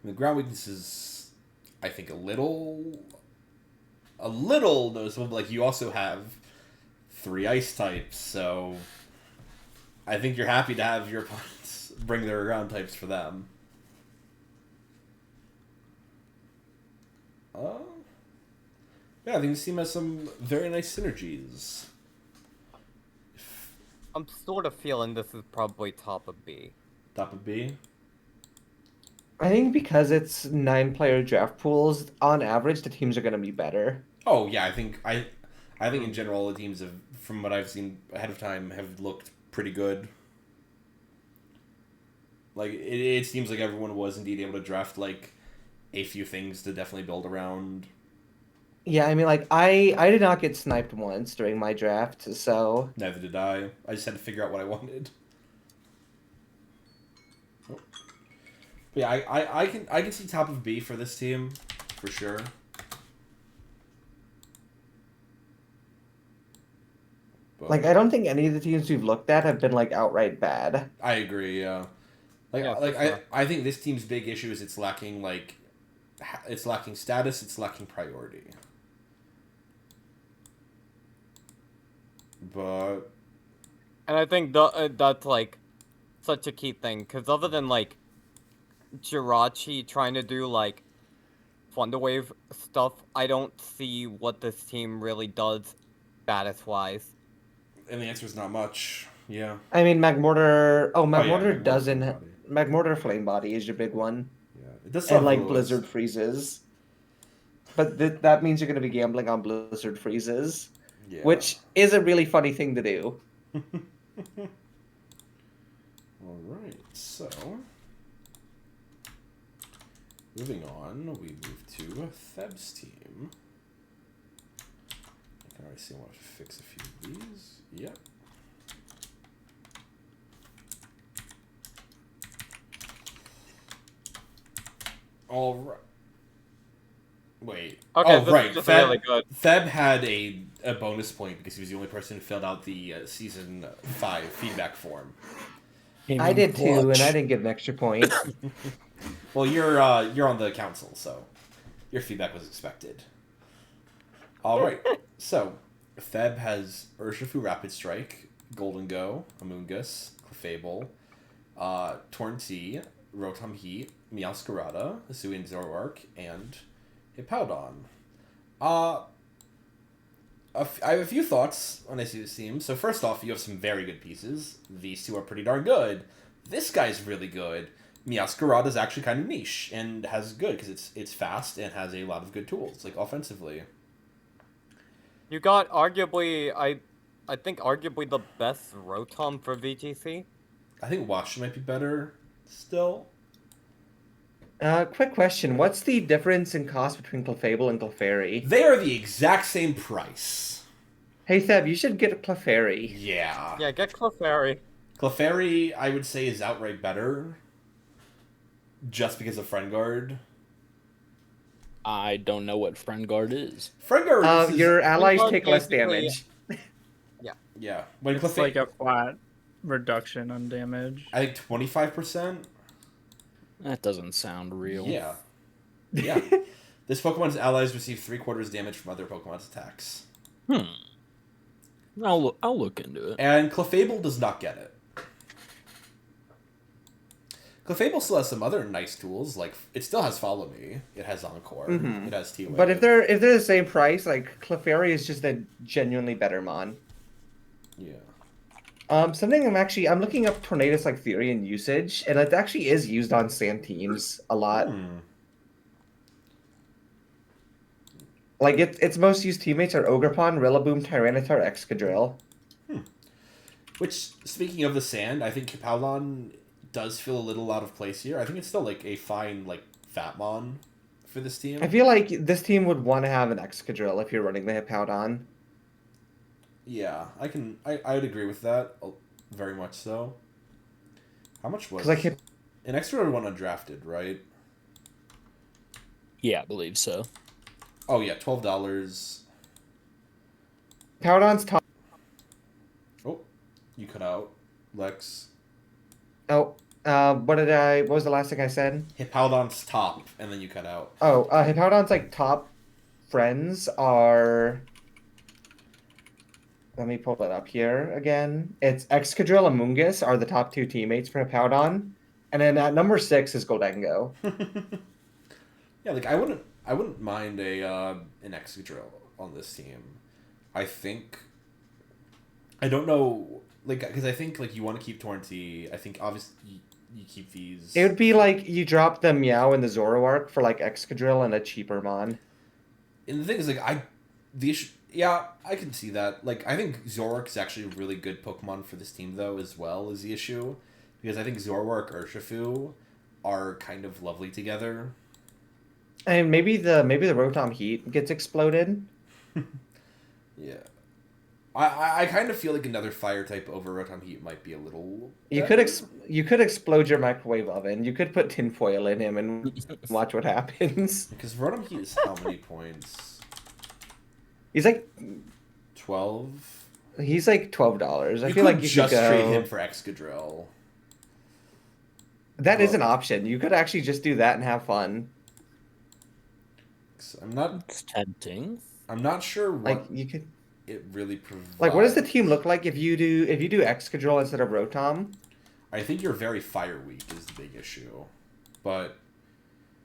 the ground weakness is, I think, a little noticeable. But, like, you also have 3 ice types, so I think you're happy to have your opponents bring their ground types for them. Yeah, I think this team has some very nice synergies. I'm sort of feeling this is probably top of B. Top of B? I think because it's 9-player draft pools, on average, the teams are going to be better. Oh yeah, I think in general the teams have, from what I've seen ahead of time, have looked pretty good. Like it seems like everyone was indeed able to draft like a few things to definitely build around. Yeah, I mean, like I did not get sniped once during my draft, so neither did I. I just had to figure out what I wanted. But yeah, I can see top of B for this team, for sure. But, like, I don't think any of the teams we've looked at have been like outright bad. I agree. Yeah. I think this team's big issue is it's lacking status, it's lacking priority. But. And I think that's like such a key thing, because other than like Jirachi trying to do like Thunderwave stuff, I don't see what this team really does status wise. And the answer is not much. Yeah. I mean, Magmortar. Oh, Magmortar yeah, doesn't. Magmortar Flame Body is your big one. Yeah, it does. And like Blizzard Freezes. But that means you're going to be gambling on Blizzard Freezes, yeah. Which is a really funny thing to do. All right, so Moving on, we move to Theb's team. I can already see I want to fix a few of these. Yep. All right. Wait. Okay, oh, right. This is Theb, really good. Theb had a bonus point because he was the only person who filled out the season 5 feedback form. I did too, and I didn't get an extra point. Well, you're on the council, so your feedback was expected. All right. So, Theb has Urshifu Rapid Strike, Golden Go, Amoonguss, Clefable, Torn T, Rotom Heat, Meowscarada, Hisuian Zoroark, and Hippowdon. I have a few thoughts when I see this team. So first off, you have some very good pieces. These two are pretty darn good. This guy's really good. Meowscarada is actually kind of niche and has good because it's fast and has a lot of good tools, like offensively. You got arguably, I think arguably the best Rotom for VGC. I think Watch might be better still. Quick question. What's the difference in cost between Clefable and Clefairy? They are the exact same price. Hey, Theb, you should get a Clefairy. Yeah. Yeah, get Clefairy. Clefairy, I would say, is outright better. Just because of Friend Guard. I don't know what Friend Guard is. Friend Guard is... Your allies Guard take less basically- damage. Yeah. When It's Clefairy... like a flat reduction on damage. I think 25%. That doesn't sound real. Yeah. Yeah. This Pokemon's allies receive 3/4 damage from other Pokemon's attacks. I'll look into it. And Clefable does not get it. Clefable still has some other nice tools, like it still has Follow Me, it has Encore, it has T-Wave. But if they're the same price, like Clefairy is just a genuinely better mon. Yeah. Something I'm looking up Tornadus like theory and usage, and it actually is used on sand teams a lot. Like its most used teammates are Ogerpon, Rillaboom, Tyranitar, Excadrill. Which, speaking of the sand, I think Hippowdon does feel a little out of place here. I think it's still like a fine like Fatmon for this team. I feel like this team would want to have an Excadrill if you're running the Hippowdon. Yeah, I would agree with that very much so. How much was like an extra one undrafted, right? Yeah, I believe so. Oh yeah, $12. Hippowdon's top. Oh, you cut out, Lex. Oh, what was the last thing I said? Hippowdon's top, and then you cut out. Oh, Hippowdon's like top friends are. Let me pull that up here again. It's Excadrill and Amoonguss are the top 2 teammates for Hippowdon, and then at number 6 is Goldengo. Yeah, like I wouldn't mind an Excadrill on this team. I don't know, like, because I think like you want to keep Torrentee. I think obviously you keep these. It would be like you drop the Meow and the Zoroark for like Excadrill and a cheaper mon. And the thing is, like, yeah, I can see that. Like, I think Zoroark is actually a really good Pokemon for this team, though, as well, is the issue. Because I think Zoroark, Urshifu are kind of lovely together. And maybe the Rotom Heat gets exploded. Yeah. I kind of feel like another fire type over Rotom Heat might be a little... You could explode your microwave oven. You could put tinfoil in him and watch what happens. Because Rotom Heat is how many points? He's like 12. He's like $12. I feel like you just could go... trade him for Excadrill. That is an option. You could actually just do that and have fun. It's tempting. I'm not sure what like you could. It really provides. Like, what does the team look like if you do Excadrill instead of Rotom? I think you're very fire weak is the big issue, but.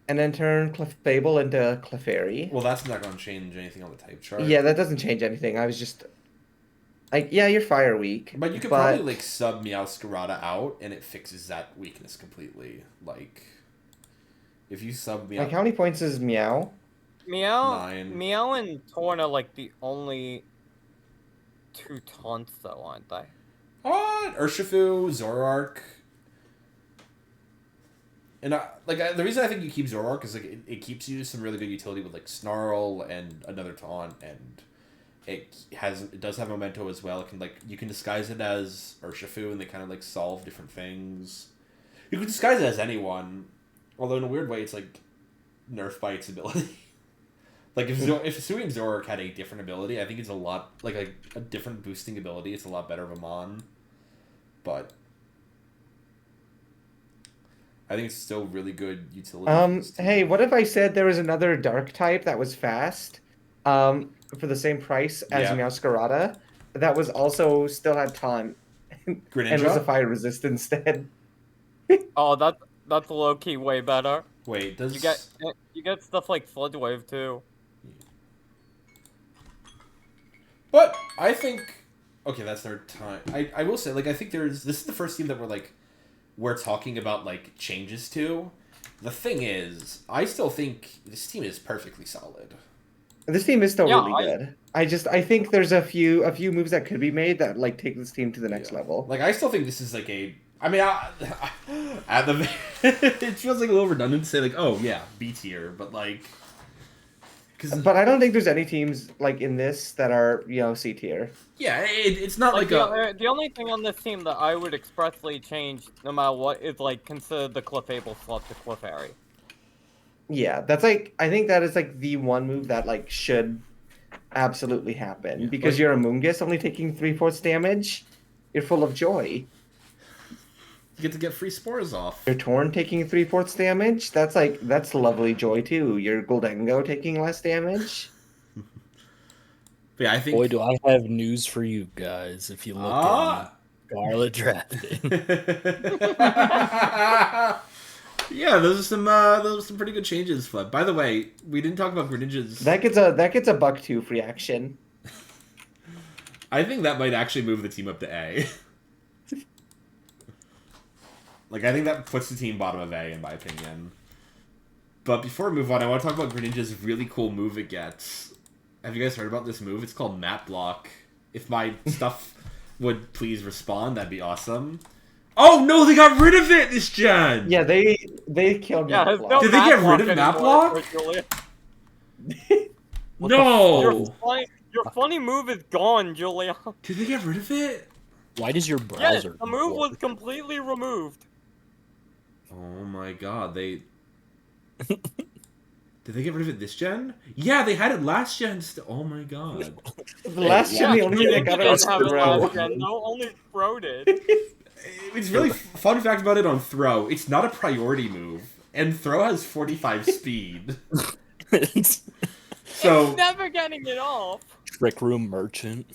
And then turn Clefable into Clefairy. Well, that's not going to change anything on the type chart. Yeah, that doesn't change anything. I was just... Like, yeah, you're fire weak. But you could probably, like, sub Meowscarada out, and it fixes that weakness completely. Like, if you sub Meow... Like, how many points is Meow? Meow and Torn are, like, the only 2 taunts, though, aren't they? Urshifu, Zoroark... And the reason I think you keep Zoroark is like it keeps you some really good utility with like Snarl and another taunt, and it does have Memento as well. It can you can disguise it as Urshifu, and they kind of like solve different things. You can disguise it as anyone, although in a weird way it's like nerfed by its ability. Like if Sui and Zoroark had a different ability, I think it's a lot like a different boosting ability. It's a lot better of a mon, but. I think it's still really good utility. Hey, what if I said there was another dark type that was fast, for the same price as Meowscarada, that was also still had taunt, and was a fire resist instead? Oh, that's low key way better. Wait, does you get stuff like Flood Wave too? But I think that's their time. I will say I think this is the first team that we're talking about changes to. The thing is, I still think this team is perfectly solid. This team is still really good. I think there's a few moves that could be made that take this team to the next level. I still think this is it feels like a little redundant to say B tier, but But I don't think there's any teams in this that are C tier. Yeah, it's not the only thing on this team that I would expressly change no matter what is consider the Clefable swap to Clefairy. Yeah, that's I think that is the one move that should absolutely happen because you're a Moongus only taking 3/4 damage. You're full of joy. You get to get free spores off. Your Torn taking 3/4 damage. That's lovely joy too. Your Goldengo taking less damage. Yeah, I think. Boy, do I have news for you guys! If you look at Scarlet Drafting. Yeah, those are some pretty good changes. But by the way, we didn't talk about Greninja's. That gets a $2 free action. I think that might actually move the team up to A. I think that puts the team bottom of A, in my opinion. But before we move on, I want to talk about Greninja's really cool move it gets. Have you guys heard about this move? It's called Map Block. If my stuff would please respond, that'd be awesome. Oh no, they got rid of it this gen! Yeah, they killed Map Block. Did they get rid of Map Block? No! Your funny move is gone, Julia. Did they get rid of it? Why does your browser... Yes, the move was completely removed. Oh my god, they... Did they get rid of it this gen? Yeah, they had it last gen. Oh my god. The last gen, the only thing that got it was Throw. No, only Throw did. It's really fun fact about it on Throw. It's not a priority move, and Throw has 45 speed. So it's never getting it off. Trick Room Merchant.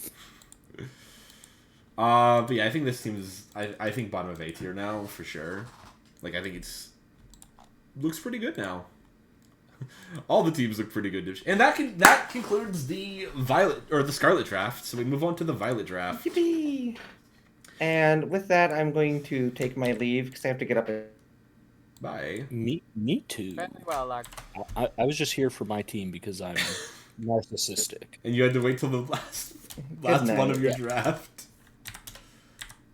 But yeah, I think this team is. I think bottom of A tier now for sure. I think it's looks pretty good now. All the teams look pretty good, and that concludes the Scarlet draft. So we move on to the Violet draft. Yippee! And with that, I'm going to take my leave because I have to get up. Bye. Me too. Well, I was just here for my team because I'm narcissistic. And you had to wait till the last one of your draft.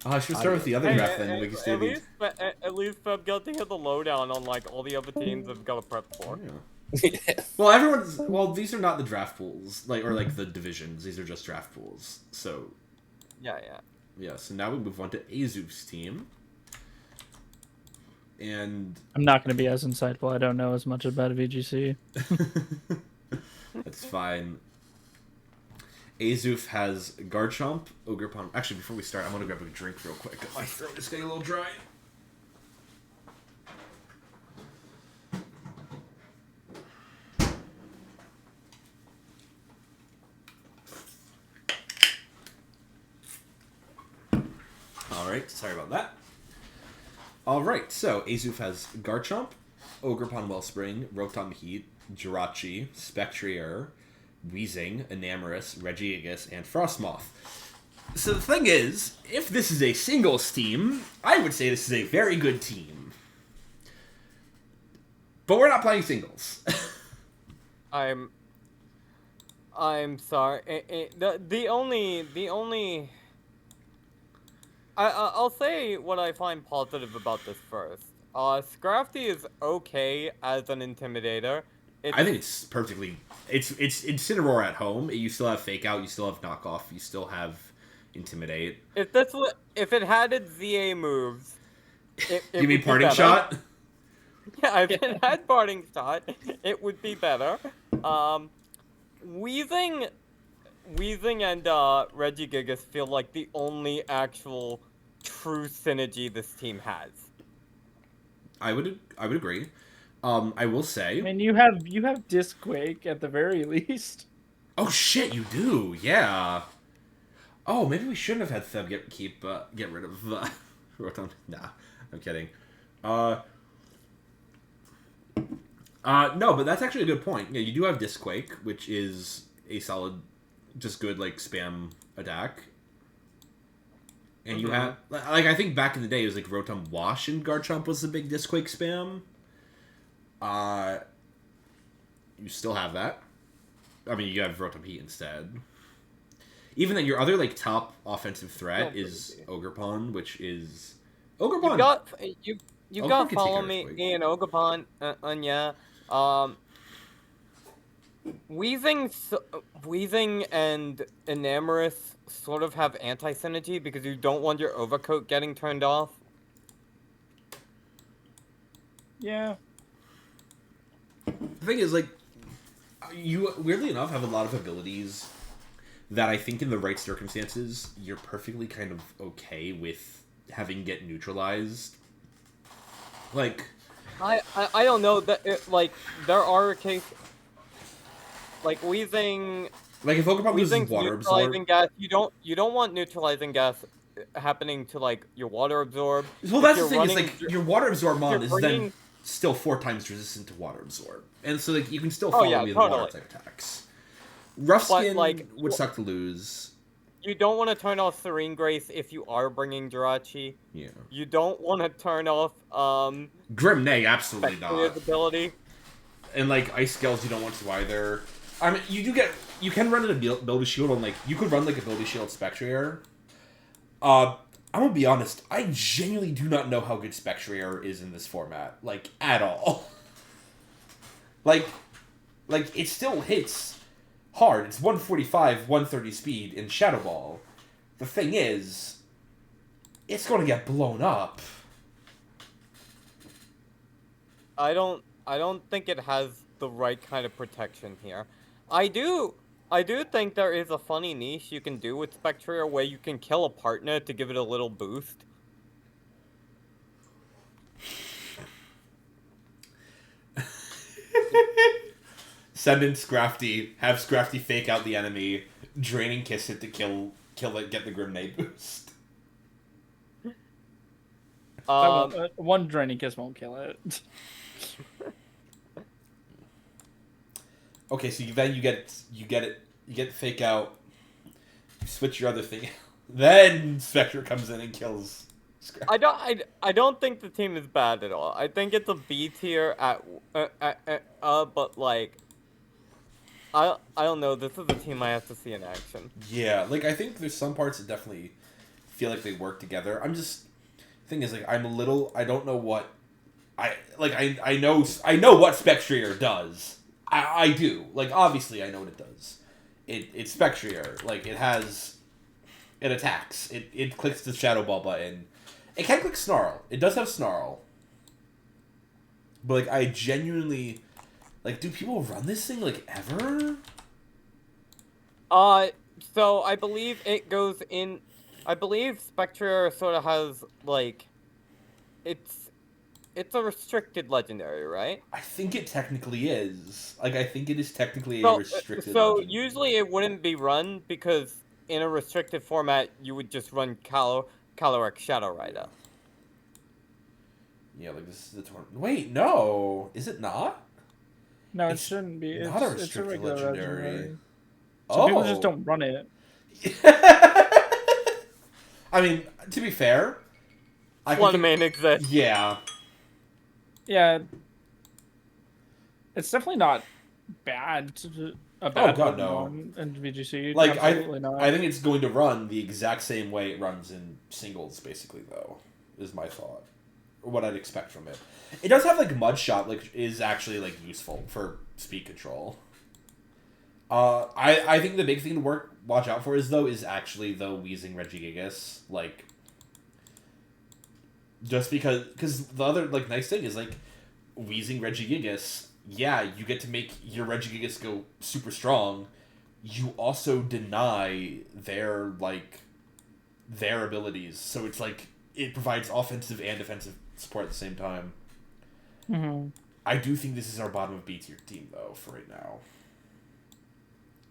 Oh, I should start with the other draft then. At least Theb got to hear the lowdown on all the other teams have got to prep for. Yeah. Well, these are not the draft pools, or the divisions. These are just draft pools. So. Yeah. Yeah. So now we move on to Azoof's team. And I'm not going to be as insightful. I don't know as much about VGC. That's fine. Azoof has Garchomp, Ogerpon. Actually, before we start, I'm going to grab a drink real quick. My throat is getting a little dry. Alright, sorry about that. Alright, so Azoof has Garchomp, Ogerpon Wellspring, Rotom Heat, Jirachi, Spectrier, Weezing, Enamorus, Regigigas, and Frostmoth. So the thing is, if this is a singles team, I would say this is a very good team. But we're not playing singles. I'm sorry. The only I'll say what I find positive about this first. Scrafty is okay as an intimidator. I think it's perfectly. It's Incineroar at home. You still have Fake Out. You still have Knockoff. You still have Intimidate. If it had its ZA moves, you mean Parting Shot? Yeah, if it had Parting Shot, it would be better. Weezing and Regigigas feel like the only actual true synergy this team has. I would agree. I will say. I mean, you have Disquake at the very least. Oh shit, you do, yeah. Oh, maybe we shouldn't have had Theb get rid of Rotom. Nah, I'm kidding. No, but that's actually a good point. Yeah, you do have Disquake, which is a solid, just good like spam attack. And you have like I think back in the day it was like Rotom Wash and Garchomp was the big Disquake spam. You still have that. I mean, you have Rotom Heat instead. Even then, your other like top offensive threat is Ogerpon, which is Ogerpon. You got Follow Me in Ogerpon, yeah. Weezing and Enamorous sort of have anti-synergy because you don't want your Overcoat getting turned off. Yeah. The thing is, like, you weirdly enough have a lot of abilities that I think in the right circumstances you're perfectly kind of okay with having get neutralized. Like, I don't know that like there are cases like Weezing. Like if Pokemon loses Water Absorb, gas, you don't want neutralizing gas happening to like your Water Absorb. Well, that's the thing is like your Water Absorb mon is then still 4 times resistant to Water Absorb, and so like you can still follow me with water type attacks. Rough Skin would suck to lose. You don't want to turn off Serene Grace if you are bringing Jirachi. Yeah. You don't want to turn off Grimnay, absolutely not. Ability. And like Ice Scales, you don't want to either. I mean, you can run an Ability Shield on like you could run like Ability Shield Spectrier. I'm gonna be honest. I genuinely do not know how good Spectrier is in this format, like at all. like it still hits hard. It's 145, 130 speed in Shadow Ball. The thing is, it's going to get blown up. I don't think it has the right kind of protection here. I do think there is a funny niche you can do with Spectrier where you can kill a partner to give it a little boost. Send in Scrafty, have Scrafty fake out the enemy, draining kiss it to kill it, get the Grimnade boost. One draining kiss won't kill it. Okay, so then you get fake out, you switch your other thing, then Spectre comes in and kills Scrafty. I don't think the team is bad at all. I think it's a B tier but like I don't know. This is a team I have to see in action. Yeah, like I think there's some parts that definitely feel like they work together. I'm just thing is like I don't know what I know what Spectrier does. I do. Like obviously I know what it does. It's Spectrier. Like it attacks. It clicks the Shadow Ball button. It can click Snarl. It does have Snarl. But like I genuinely like, do people run this thing, like, ever? So I believe it goes in... I believe Spectrier sort of has, like... It's a restricted legendary, right? I think it technically is. Like, I think it is technically a restricted legendary. Usually it wouldn't be run, because in a restricted format, you would just run Calyrex Shadow Rider. Yeah, like, this is the tournament. Wait, no! Is it not? No, it shouldn't be. Not a restricted legendary. So people just don't run it. I mean, to be fair, one main exists. Yeah. Yeah. It's definitely not bad. A bad no. In VGC. Like I think it's going to run the exact same way it runs in singles, basically. Though, is my thought. what I'd expect from it. It does have like Mud Shot, like is actually like useful for speed control. I think the big thing to watch out for is actually the Wheezing Regigigas, like, just because the other like nice thing is like Wheezing Regigigas, yeah, you get to make your Regigigas go super strong. You also deny their abilities, so it's like it provides offensive and defensive support at the same time. Mm-hmm. I do think this is our bottom of B tier team though for right now.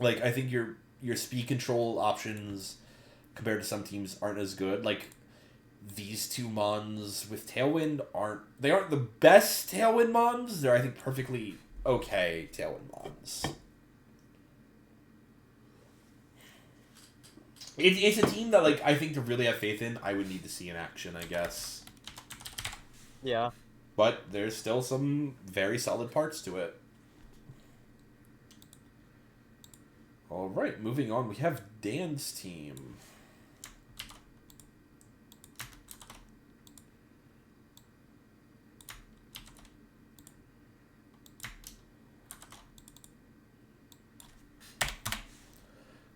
Like, I think your speed control options compared to some teams aren't as good. Like, these two Mons with Tailwind aren't the best Tailwind Mons. They're, I think, perfectly okay Tailwind Mons. It's a team that, like, I think to really have faith in, I would need to see in action, I guess. Yeah. But there's still some very solid parts to it. Alright, moving on, we have Dan's team.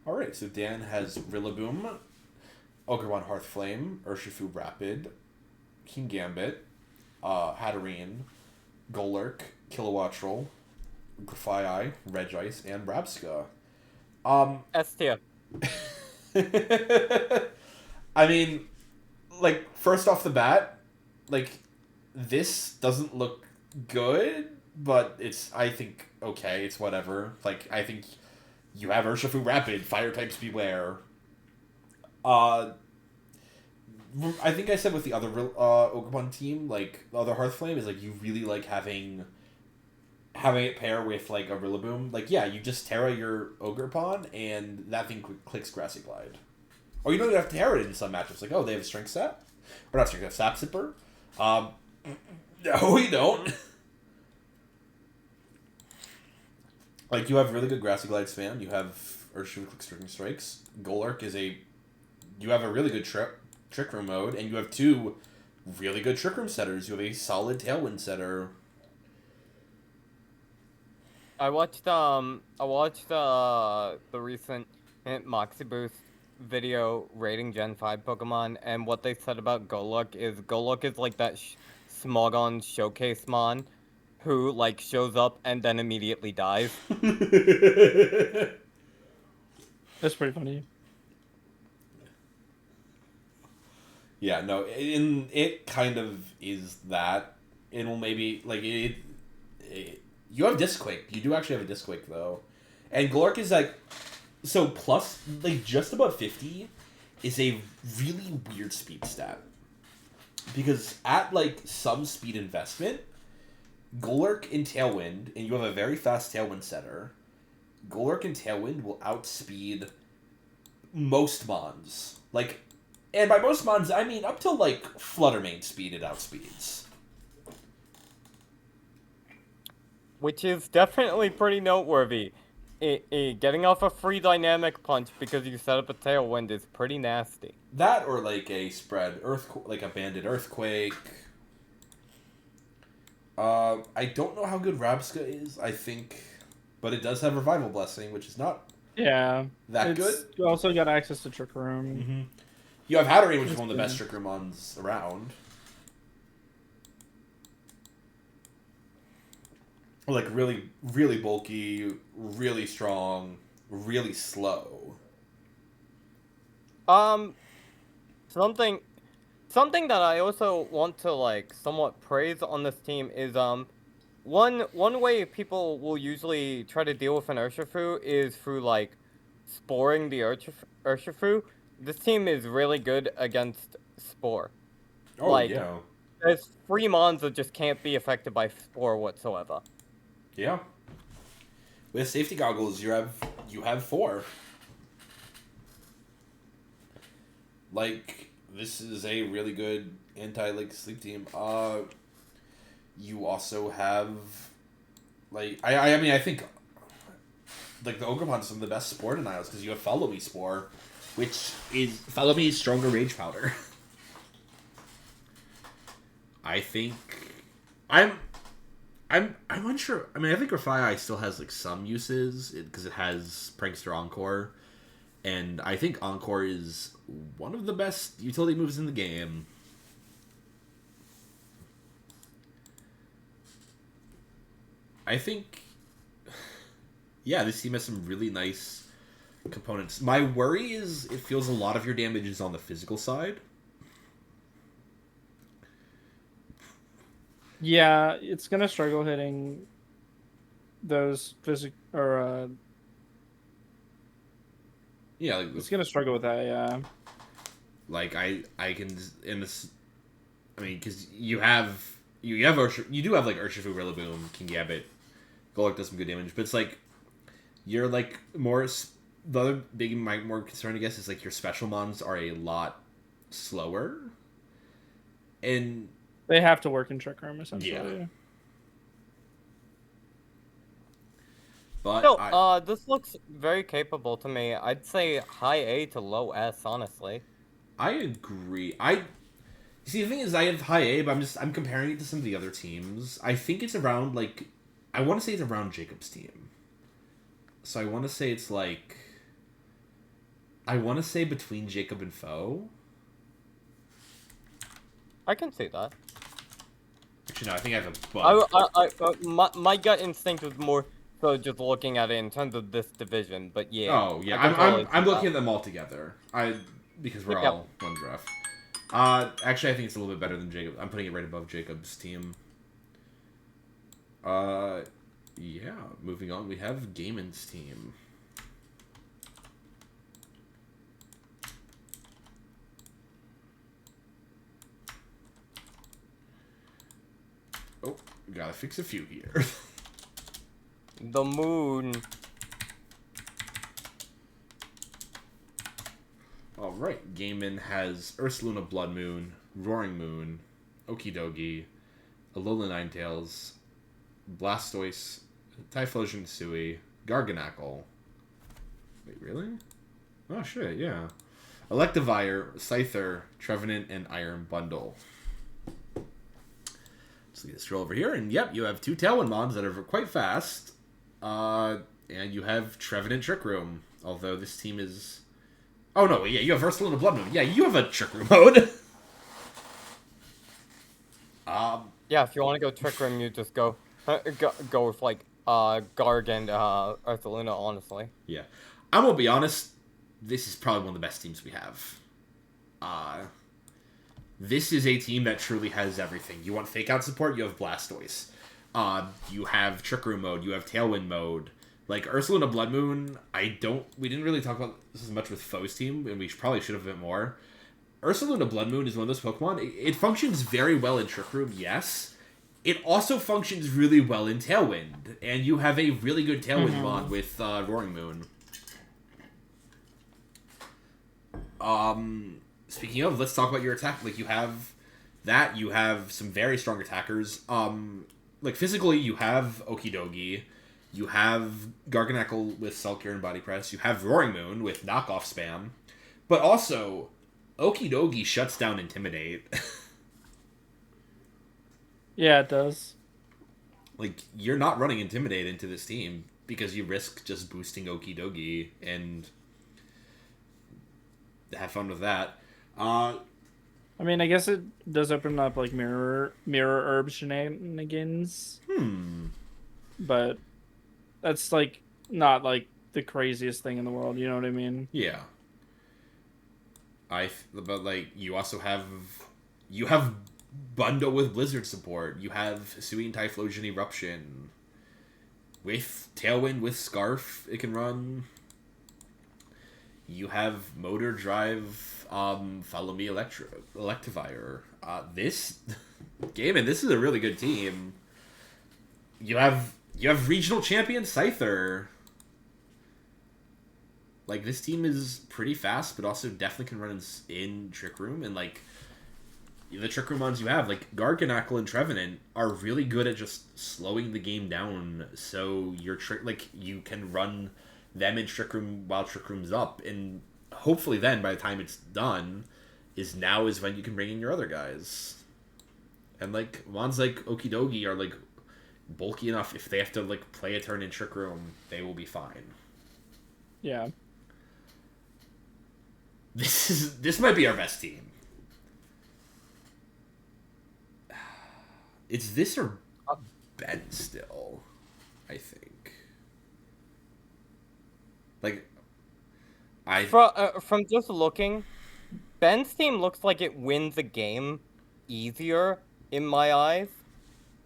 Alright, so Dan has Rillaboom, Ogremon Hearthflame, Urshifu Rapid, King Gambit, Hatterene, Golurk, Kilowattrel, Grafaiai, Regice, and Rabsca. S tier. I mean, like, first off the bat, like, this doesn't look good, but it's, I think, okay, it's whatever. Like, I think you have Urshifu Rapid, Fire types beware. I think I said with the other Ogremon team, like, the other Hearthflame is, like, you really like having it pair with, like, a Rillaboom. Like, yeah, you just Terra your Ogerpon, and that thing clicks Grassy Glide. Or you don't even have to Terra it in some matchups. Like, oh, they have Strength Sap? Or not Strength Sap, Sap Zipper? No, you don't. Like, you have really good Grassy Glide spam. You have Urshifu Click Striking Strikes. Golurk is you have a really good Trick Room mode, and you have two really good Trick Room setters. You have a solid Tailwind setter. I watched the recent Moxie Boost video rating Gen 5 Pokemon, and what they said about Golurk is like that Smogon showcase mon who like shows up and then immediately dies. That's pretty funny. Yeah, no, it kind of is that. It will maybe, like, it you have Discquake. You do actually have a Discquake, though. And Golurk is, like, so plus, like, just above 50 is a really weird speed stat. Because at, like, some speed investment, Golurk and Tailwind, and you have a very fast Tailwind setter, Golurk and Tailwind will outspeed most Mons. Like, and by most Mons, I mean up till, like, Fluttermane speed it outspeeds. Which is definitely pretty noteworthy. Getting off a free dynamic punch because you set up a Tailwind is pretty nasty. That or like a spread like a banded Earthquake. I don't know how good Rabsca is, I think, but it does have Revival Blessing, which is not that good. You also got access to Trick Room. Mm-hmm. You have Hatterene, which is one of the best Trick Room Mons around. Like, really, really bulky, really strong, really slow. Something that I also want to, like, somewhat praise on this team is, one way people will usually try to deal with an Urshifu is through, like, sporing the Urshifu. This team is really good against Spore. Oh, like, yeah. There's free Mons that just can't be affected by Spore whatsoever. Yeah. With safety goggles, you have 4. Like, this is a really good anti-like sleep team. You also have, like, I mean, I think, like, the Ogremon is some of the best Spore denials because you have Follow Me Spore, which is Follow Me stronger Rage Powder. I think I'm unsure. I mean, I think Rafai still has like some uses because it has Prankster Encore, and I think Encore is one of the best utility moves in the game. I think, yeah, this team has some really nice components. My worry is it feels a lot of your damage is on the physical side. Yeah, it's gonna struggle hitting those yeah, like, it's gonna struggle with that. Yeah, like I can in this. I mean, because you do have like Urshifu, Rillaboom, King Gambit, Golurk does some good damage, but it's like you're like more. The other big more concern, I guess, is like your special mons are a lot slower, and they have to work in Trick Room essentially. Yeah. But no, this looks very capable to me. I'd say high A to low S, honestly. I agree. See, the thing is, I have high A, but I'm comparing it to some of the other teams. I think it's around like, I want to say it's around Jacob's team. So I want to say it's like, I want to say between Jacob and Foe. I can see that. Actually, no, I think I have a bug. My gut instinct was more so just looking at it in terms of this division, but yeah. Oh yeah, I'm looking at them all together. Because we're all one draft. Actually, I think it's a little bit better than Jacob. I'm putting it right above Jacob's team. Yeah. Moving on, we have Gamin's team. Oh, we gotta fix a few here. The moon. Alright, Gamin has Ursaluna Blood Moon, Roaring Moon, Okidogi, Alola Ninetales, Blastoise, Typhlosion Sui, Garganacl. Wait, really? Oh shit, yeah. Electivire, Scyther, Trevenant, and Iron Bundle. Let's leave this roll over here, and yep, you have two Tailwind Mons that are quite fast. And you have Trevenant Trick Room, although this team is... Oh no, yeah, you have Ursaluna Blood Moon. Yeah, you have a Trick Room mode. Yeah, if you want to go Trick Room, you just go with like Garg and Ursaluna, honestly. Yeah, I'm gonna be honest. This is probably one of the best teams we have. This is a team that truly has everything. You want Fake Out support? You have Blastoise. You have Trick Room mode. You have Tailwind mode. Like, Ursaluna Blood Moon, we didn't really talk about this as much with Foe's team, and we probably should have a bit more. Ursaluna Blood Moon is one of those Pokemon, it functions very well in Trick Room, yes. It also functions really well in Tailwind, and you have a really good Tailwind mod with Roaring Moon. Speaking of, let's talk about your attack. Like, you have that, you have some very strong attackers. Like, physically, you have Okidogi. You have Garganacl with Selkier and Body Press. You have Roaring Moon with knockoff spam. But also, Okidogi shuts down Intimidate. Yeah, it does. Like, you're not running Intimidate into this team because you risk just boosting Okidogi and have fun with that. I mean, I guess it does open up, like, mirror herb shenanigans. But that's, like, not, like, the craziest thing in the world, you know what I mean? Yeah. But, like, you also have... You have Bundle with Blizzard support. You have Sui and Typhlosion Eruption. With Tailwind, with Scarf, it can run. You have Motor Drive, Follow Me Electivire. This... Gamin, this is a really good team. You have regional champion Scyther. Like, this team is pretty fast, but also definitely can run in Trick Room. And, like, the Trick Room ones you have, like, Garganacl and Trevenant, are really good at just slowing the game down. So you can run them in Trick Room while Trick Room's up. And hopefully then, by the time it's done, is when you can bring in your other guys. And like ones like Okidogi are like bulky enough. If they have to like play a turn in Trick Room, they will be fine. Yeah. This might be our best team. It's this or Ben still, I think. Like, From just looking, Ben's team looks like it wins a game easier in my eyes,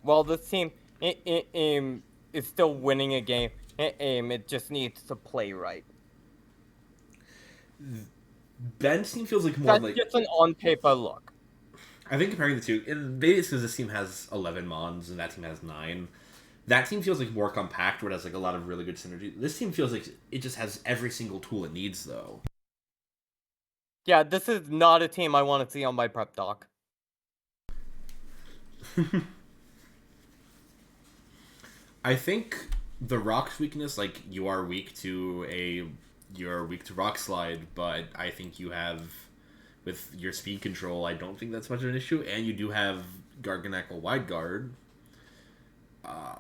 while this team is still winning a game. It just needs to play right. Ben's team feels like more That's like just an on paper look. I think comparing the two, maybe it's because this team has 11 Mons and that team has 9. That team feels like more compact, where it has like a lot of really good synergy. This team feels like it just has every single tool it needs, though. Yeah, this is not a team I want to see on my prep doc. I think the Rock's weakness, like you're weak to Rock Slide, but I think you have. With your speed control, I don't think that's much of an issue, and you do have Garganackle Wide Guard. Yeah,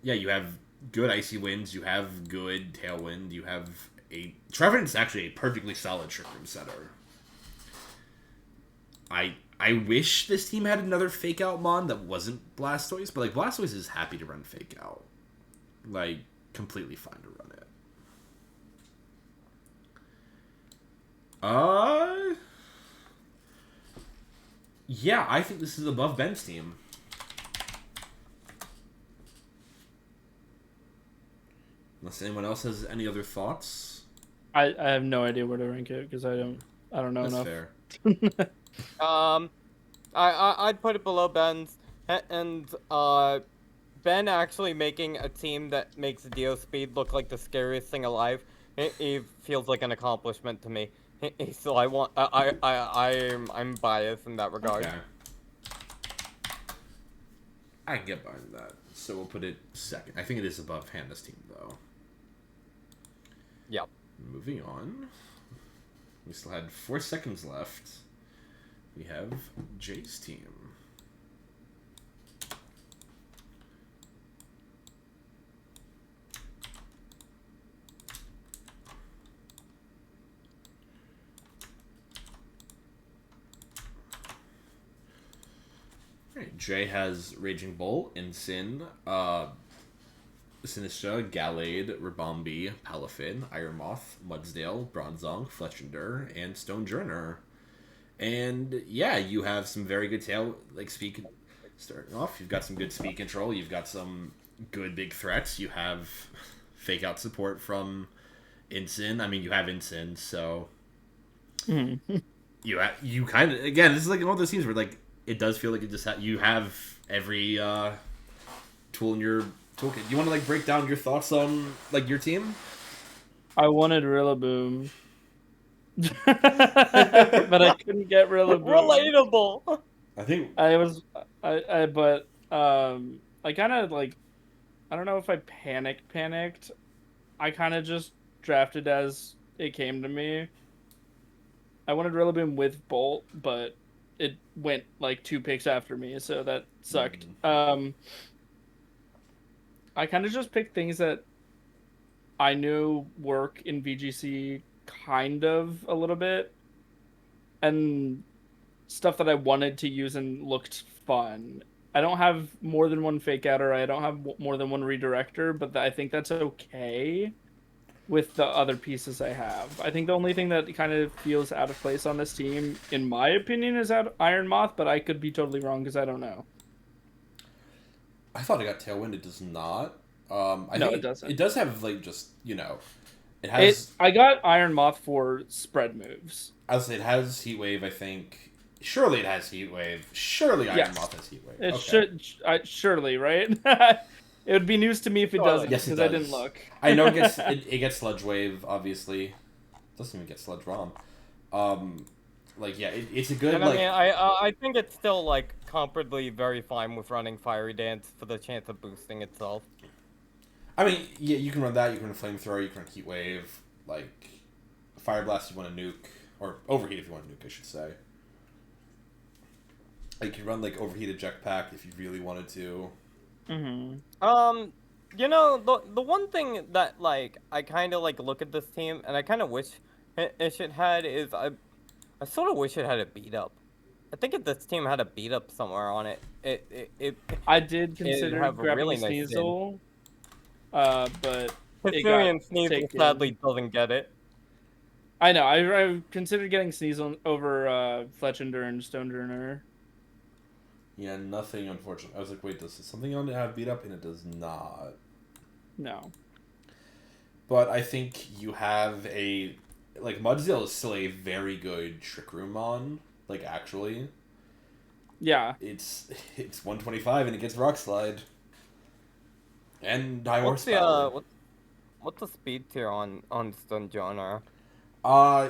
you have good Icy Winds, you have good Tailwind, you have a... Trevenant's actually a perfectly solid Trick Room setter. I wish this team had another Fake Out Mon that wasn't Blastoise, but like Blastoise is happy to run Fake Out. Like, completely fine to run it. Yeah, I think this is above Ben's team. Unless anyone else has any other thoughts. I have no idea where to rank it because I don't know That's enough. Fair. I'd put it below Ben's, and Ben actually making a team that makes Dio Speed look like the scariest thing alive. It feels like an accomplishment to me. So I'm biased in that regard. Okay. I can get behind that. So we'll put it second. I think it is above Hannah's team, though. Yep. Moving on. We still had 4 seconds left. We have Jay's team. Right, Jay has Raging Bolt, Ensign, Sinistra, Gallade, Rabombi, Palafin, Ironmoth, Mudsdale, Bronzong, Fletchender, and Stonejourner. And yeah, you have some very good speed. Starting off, you've got some good speed control. You've got some good big threats. You have Fake Out support from Ensign. I mean, you have Ensign, so you kind of again. This is like one of those teams where like. It does feel like it just you have every tool in your toolkit. You want to like break down your thoughts on like your team? I wanted Rillaboom, but I couldn't get Rillaboom. Relatable. I think I kind of like I don't know if I panicked. I kind of just drafted as it came to me. I wanted Rillaboom with Bolt, but it went like 2 picks after me, so that sucked. I kind of just picked things that I knew work in VGC kind of a little bit, and stuff that I wanted to use and looked fun. I don't have more than one Fake Out, or I don't have more than one Redirector, but I think that's okay with the other pieces I have. I think the only thing that kind of feels out of place on this team, in my opinion, is Iron Moth, but I could be totally wrong because I don't know. I thought it got Tailwind. It does not. No, it doesn't. It does have like just it has. I got Iron Moth for spread moves. It has Heat Wave. I think. Surely it has Heat Wave. Surely Iron Moth has Heat Wave. It should. Surely, right? It would be news to me if it doesn't, because I didn't look. I know it gets Sludge Wave, obviously. It doesn't even get Sludge Rom. It's a good. And I think it's still like comparably very fine with running Fiery Dance for the chance of boosting itself. I mean, yeah, you can run that. You can run Flamethrower. You can run Heat Wave. Like Fire Blast, if you want to nuke, or Overheat if you want to nuke, I should say. Like, you run, like, overheated jetpack if you really wanted to. You know, the one thing that, like, I kind of, like, look at this team, and I kind of wish it should had is, I sort of wish it had a beat up. I think if this team had a beat up somewhere on it, I did consider grabbing really Sneasel, but Hyperion Sneasel sadly doesn't get it. I know. I considered getting Sneasel over Fletchender and Stonejourner. Yeah, nothing, unfortunately. I was like, wait, does something on it have beat up? And it does not. No. But I think you have a... Like, Mudzil is still a very good Trick Room mon. Like, actually. Yeah. It's 125 and it gets Rock Slide. And high horsepower. What's the speed tier on Stonejourner?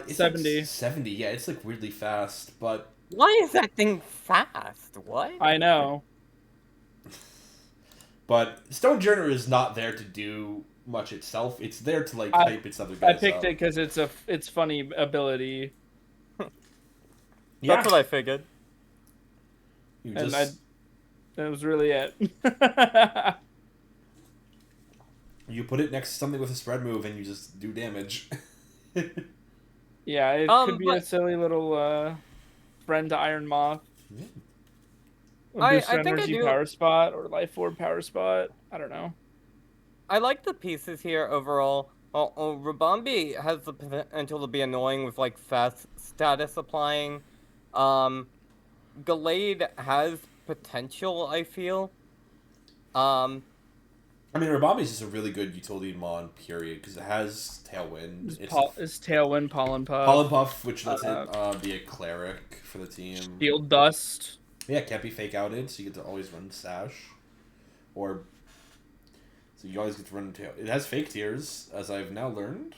It's 70. Like 70, yeah, it's like weirdly fast, but... Why is that thing fast? What? I know. But Stonejourner is not there to do much itself. It's there to like hype its other guys I picked up. it because it's funny ability. Yeah. That's what I figured. That was really it. You put it next to something with a spread move and you just do damage. Yeah, it could be a silly little friend to Iron Moth. Yeah. I think I do. Power spot or Life Orb power spot. I don't know. I like the pieces here overall. Rabambi has the potential to be annoying with like fast status applying. Gallade has potential, I feel. I mean, Rabambi's just a really good utility mon, period, because it has Tailwind. It's Tailwind, Pollen Puff. Pollen Puff, which lets it be a cleric for the team. Shield Dust. Yeah, can't be fake outed, so you get to always run Sash. So you always get to run Tail. It has fake tiers, as I've now learned.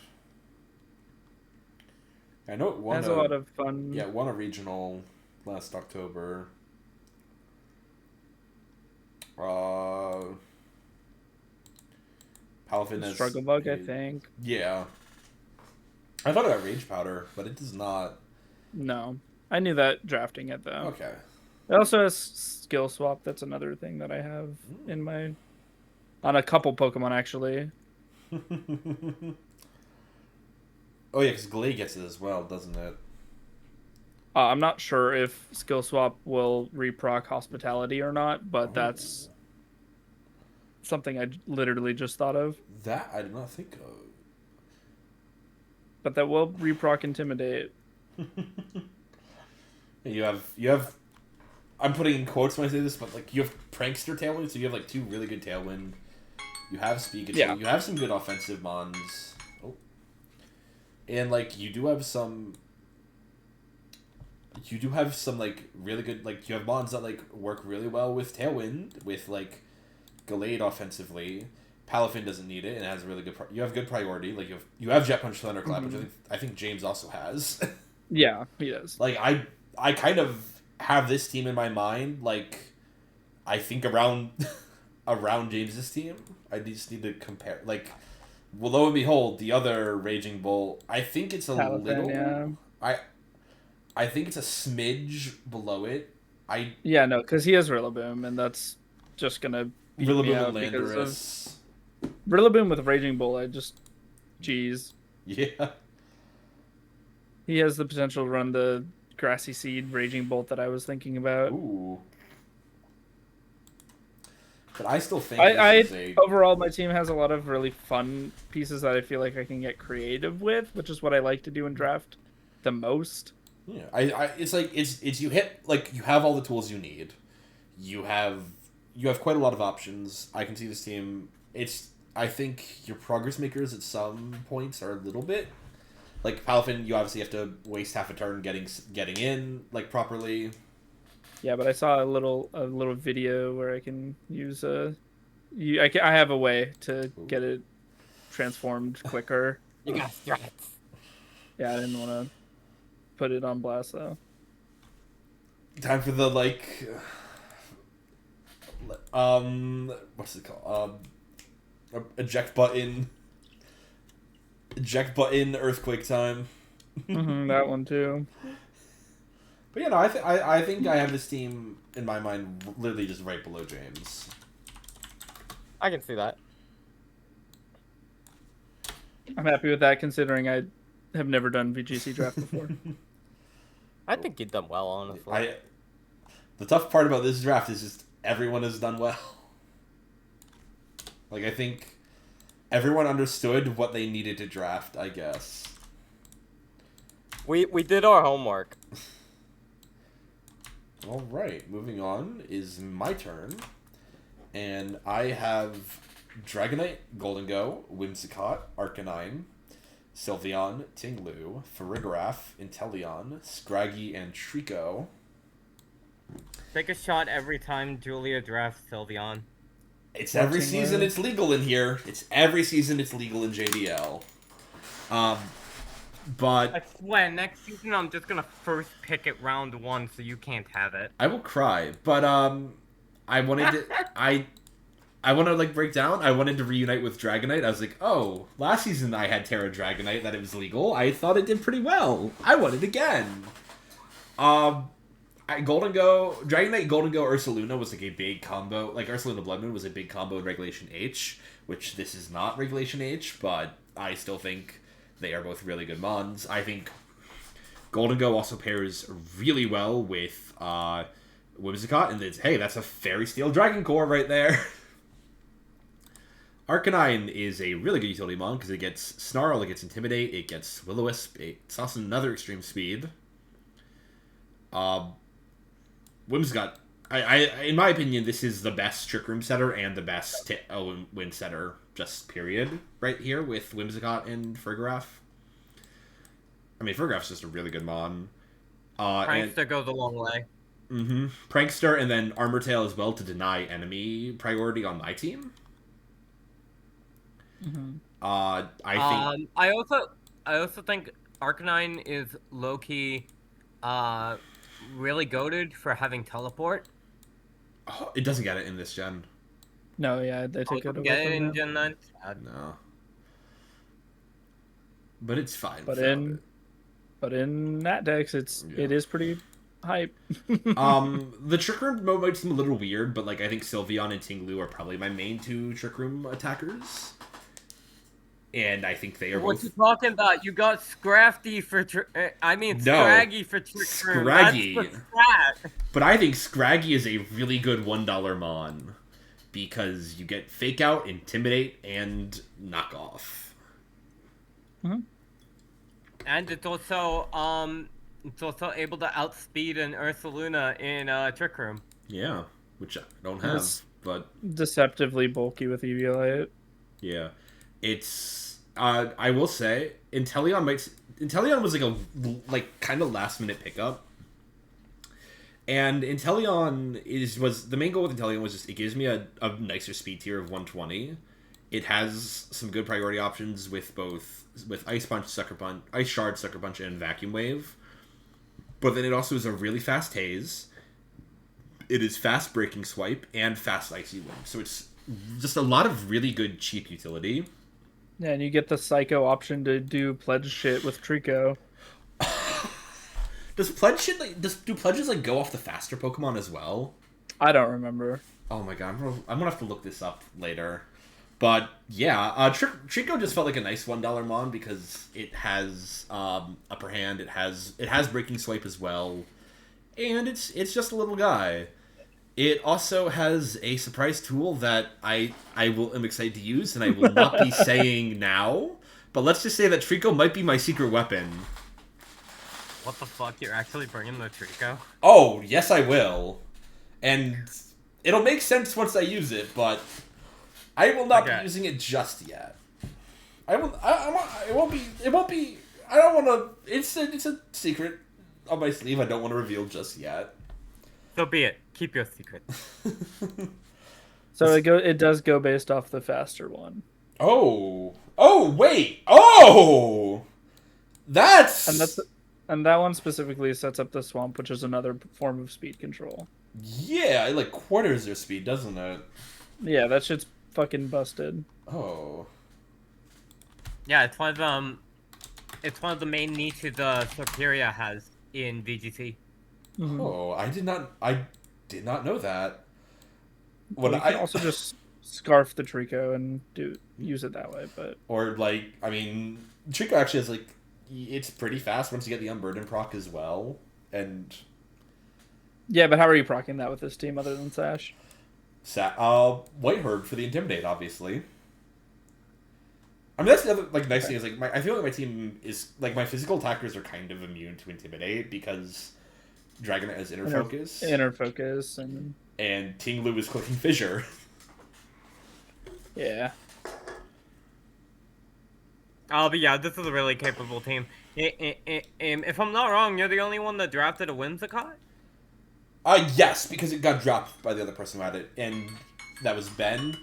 I know it won has a lot of fun. Yeah, it won a regional last October. Palafin has Struggle Bug, I think. Yeah. I thought it had Rage Powder, but it does not. No. I knew that drafting it, though. Okay. It also has Skill Swap. That's another thing that I have in my... On a couple Pokemon, actually. Oh, yeah, because Glade gets it as well, doesn't it? I'm not sure if Skill Swap will reproc Hospitality or not, but that's something I literally just thought of. That I did not think of. But that will reproc Intimidate. You have. I'm putting in quotes when I say this, but like you have Prankster Tailwind, so you have like two really good Tailwind. You have Pikachu. Yeah. You have some good offensive mons. Oh. And like you do have some like really good, like you have mons that like work really well with Tailwind, with like Gallade offensively. Palafin doesn't need it and has a really good. You have good priority. Like you have Jet Punch, Thunderclap, which I think James also has. Yeah, he does. Like I kind of have this team in my mind. Like I think around James's team. I just need to compare. Like, well, lo and behold, the other Raging Bolt. I think it's a Palafin, little. Yeah. I think it's a smidge below it. Yeah, no, because he has Rillaboom, and that's just gonna beat me out because of Rillaboom with Raging Bull. Jeez. Yeah. He has the potential to run the Grassy Seed Raging Bolt that I was thinking about. Ooh. But I still think overall my team has a lot of really fun pieces that I feel like I can get creative with, which is what I like to do in draft the most. Yeah, it's like it's you hit like you have all the tools you need. You have quite a lot of options. I can see this team. I think your progress makers at some points are a little bit like Palafin. You obviously have to waste half a turn getting in like properly. Yeah, but I saw a little video where I can use I have a way to get it transformed quicker. You got strats. Yeah, I didn't want to put it on blast though. Time for the what's it called? Eject button earthquake time. That one too. But you know, I think I have this team in my mind literally just right below James. I can see that. I'm happy with that, considering I have never done VGC draft before. I think you've done well, honestly. The tough part about this draft is just everyone has done well. Like, I think everyone understood what they needed to draft, I guess. We did our homework. All right, moving on is my turn. And I have Dragonite, Golden Go, Whimsicott, Arcanine, Sylveon, Tinglu, Farigiraf, Inteleon, Scraggy, and Trico. Take a shot every time Julia drafts Sylveon. It's every season it's legal in here. It's every season it's legal in JDL. But I swear, next season I'm just gonna first pick it round 1 so you can't have it. I will cry. But I wanted to I want to like break down. I wanted to reunite with Dragonite. I was like, oh, last season I had Terra Dragonite that it was legal. I thought it did pretty well. I want it again. Golden Go, Dragonite, Golden Go, Ursaluna was like a big combo. Like Ursaluna Blood Moon was a big combo in Regulation H, which this is not Regulation H, but I still think they are both really good mons. I think Golden Go also pairs really well with Whimsicott, and it's, hey, that's a Fairy Steel Dragon Core right there. Arcanine is a really good utility mon because it gets Snarl, it gets Intimidate, it gets Will-O-Wisp, it's also another extreme speed. Whimsicott, in my opinion, this is the best Trick Room setter and the best win setter, just period, right here with Whimsicott and Farigiraf. I mean, Farigiraf's just a really good mon. Prankster goes a long way. Mm-hmm. Prankster and then Armor Tail as well to deny enemy priority on my team. Mm-hmm. I think. I also think Arcanine is low key, really goated for having teleport. Oh, it doesn't get it in this gen. No, yeah, they take it away get it from in them. Gen 9. No. But it's fine. But in that dex, it is pretty hype. The Trick Room mode might seem a little weird, but like I think Sylveon and Tinglu are probably my main 2 Trick Room attackers. And I think they are what both... you talking about? You got Scrafty for... Scraggy for Trick Room. Scraggy. That's the strat. But I think Scraggy is a really good $1 mon. Because you get Fake Out, Intimidate, and Knockoff. Mm-hmm. And it's also able to outspeed an Ursaluna in Trick Room. Yeah, which I don't have, but... Deceptively bulky with Eviolite. Yeah. It's I will say Inteleon was like a kind of last minute pickup. And Inteleon was the main goal with Inteleon was just it gives me a nicer speed tier of 120. It has some good priority options with Ice Punch, Sucker Punch, Ice Shard, Sucker Punch, and Vacuum Wave. But then it also is a really fast haze. It is fast Breaking Swipe and fast Icy Wind. So it's just a lot of really good cheap utility. Yeah, and you get the Psycho option to do pledge shit with Trico. Does pledge shit do pledges like go off the faster Pokemon as well? I don't remember. Oh my god, I'm gonna have to look this up later. But yeah, Trico just felt like a nice $1 mon because it has upper hand, it has Breaking Swipe as well, and it's just a little guy. It also has a surprise tool that I am excited to use, and I will not be saying now. But let's just say that Trico might be my secret weapon. What the fuck? You're actually bringing the Trico? Oh, yes I will. And it'll make sense once I use it, but I will not be using it just yet. It won't be, I don't want to, it's a secret on my sleeve I don't want to reveal just yet. So be it. Keep your secret. So it does go based off the faster one. Oh wait. And that one specifically sets up the Swamp, which is another form of speed control. Yeah, it like quarters their speed, doesn't it? Yeah, that shit's fucking busted. Oh. Yeah, it's one of the main niches Superior has in VGC. Mm-hmm. Oh, I did not know that. Well, you can also just scarf the Trico and use it that way, but or like I mean, Trico actually has like it's pretty fast once you get the Unburden proc as well, and yeah, but how are you proccing that with this team other than Sash? Whiteherd for the Intimidate, obviously. I mean, that's the other like nice thing is like I feel like my team is like my physical attackers are kind of immune to Intimidate because Dragonite has Inner Focus, and Tinglu is clicking Fissure. Yeah. But yeah, this is a really capable team. If I'm not wrong, you're the only one that drafted a Whimsicott? Yes, because it got dropped by the other person who had it, and that was Ben.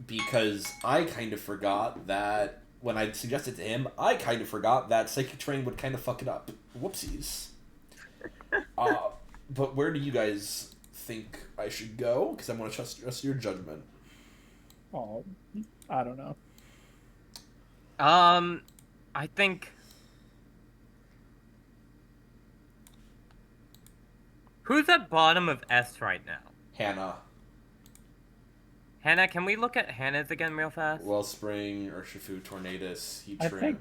Because I kind of forgot that when I suggested to him, I kind of forgot that Psychic Terrain would kind of fuck it up. Whoopsies. But where do you guys think I should go? Because I'm going to trust your judgment. Oh, I don't know. I think... Who's at bottom of S right now? Hannah. Hannah, can we look at Hannah's again real fast? Wellspring, Urshifu, Tornadus, Heatran.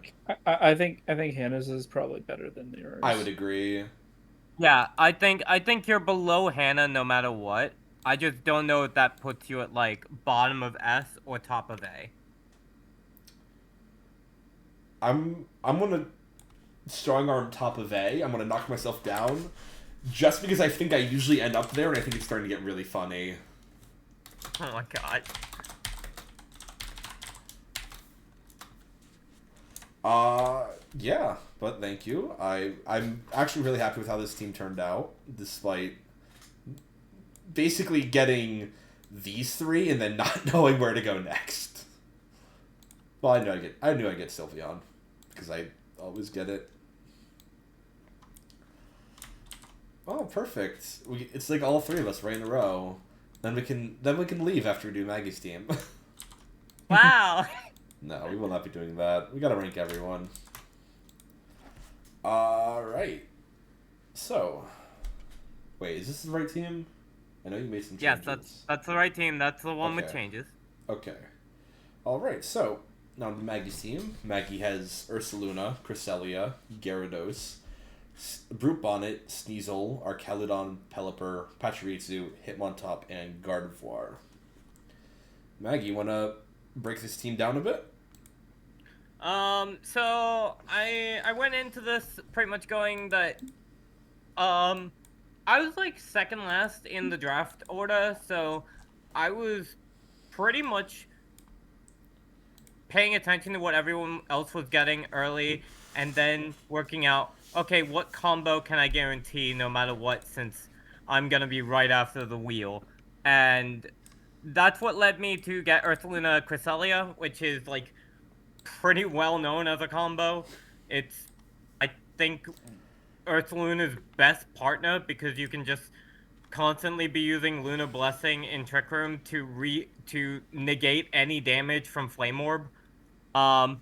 I think Hannah's is probably better than yours. I would agree. Yeah, I think you're below Hannah no matter what. I just don't know if that puts you at like bottom of S or top of A. I'm gonna strong arm top of A. I'm gonna knock myself down, just because I think I usually end up there, and I think it's starting to get really funny. Oh my god. Yeah, but thank you. I'm actually really happy with how this team turned out, despite basically getting these three and then not knowing where to go next. Well, I knew I'd get Sylveon, because I always get it. Oh, perfect. It's like all three of us right in a row. Then we can leave after we do Maggie's team. Wow. No, we will not be doing that. We gotta rank everyone. Alright. So, wait, is this the right team? I know you made some changes. Yes, that's the right team. That's the one with Okay. changes. Okay. Alright, so, now the Maggie's team. Maggie has Ursaluna, Cresselia, Gyarados, Brute Bonnet, Sneasel, Archaludon, Pelipper, Pachirisu, Hitmontop, and Gardevoir. Maggie, you wanna break this team down a bit? So I went into this pretty much going that, I was like second last in the draft order, so I was pretty much paying attention to what everyone else was getting early, and then working out, okay, what combo can I guarantee no matter what, since I'm gonna be right after the wheel. And that's what led me to get Ursaluna Cresselia, which is like pretty well known as a combo. It's, I think, Ursaluna's best partner, because you can just constantly be using Luna Blessing in Trick Room to negate any damage from Flame Orb. From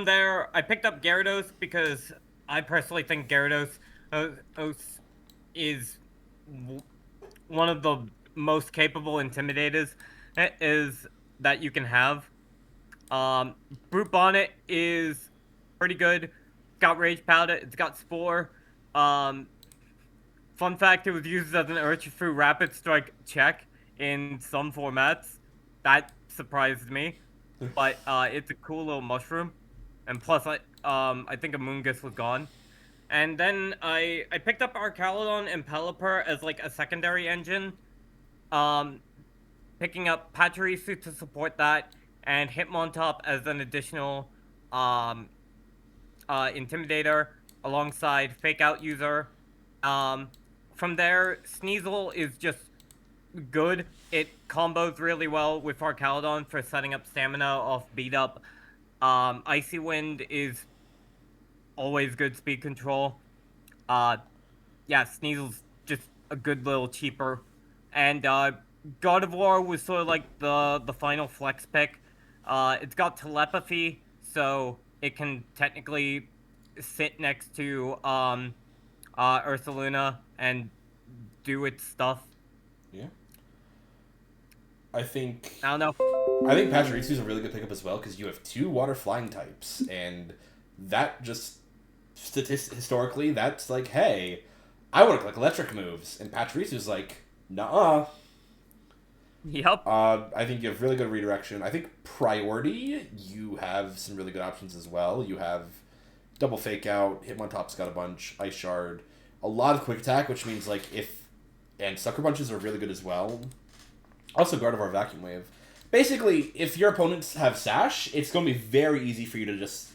there, I picked up Gyarados because I personally think Gyarados is one of the most capable Intimidators that you can have. Brute Bonnet is pretty good. It's got Rage Powder. It's got Spore. Fun fact, it was used as an Urshifu Rapid Strike check in some formats. That surprised me. But it's a cool little mushroom. And plus, I think Amoonguss was gone. And then I picked up Archaludon and Pelipper as like a secondary engine. Picking up Pachirisu to support that, and Hitmontop as an additional Intimidator alongside Fake Out User. From there, Sneasel is just good. It combos really well with Archaludon for setting up stamina off beat up. Icy Wind is always good speed control. Yeah, Sneasel's just a good little cheaper. And Gardevoir was sort of like the final flex pick. It's got telepathy, so it can technically sit next to Ursaluna and do its stuff. Yeah. I think I don't know. I think Pachirisu is a really good pickup as well because you have 2 water flying types, and that just historically that's like, hey, I want to collect electric moves, and Pachirisu's like, nuh-uh. Yep. I think you have really good redirection. I think priority, you have some really good options as well. You have double fake out, Hitmontop's got a bunch, Ice Shard, a lot of quick attack, which means like and Sucker Punches are really good as well. Also Gardevoir Vacuum Wave. Basically, if your opponents have Sash, it's going to be very easy for you to just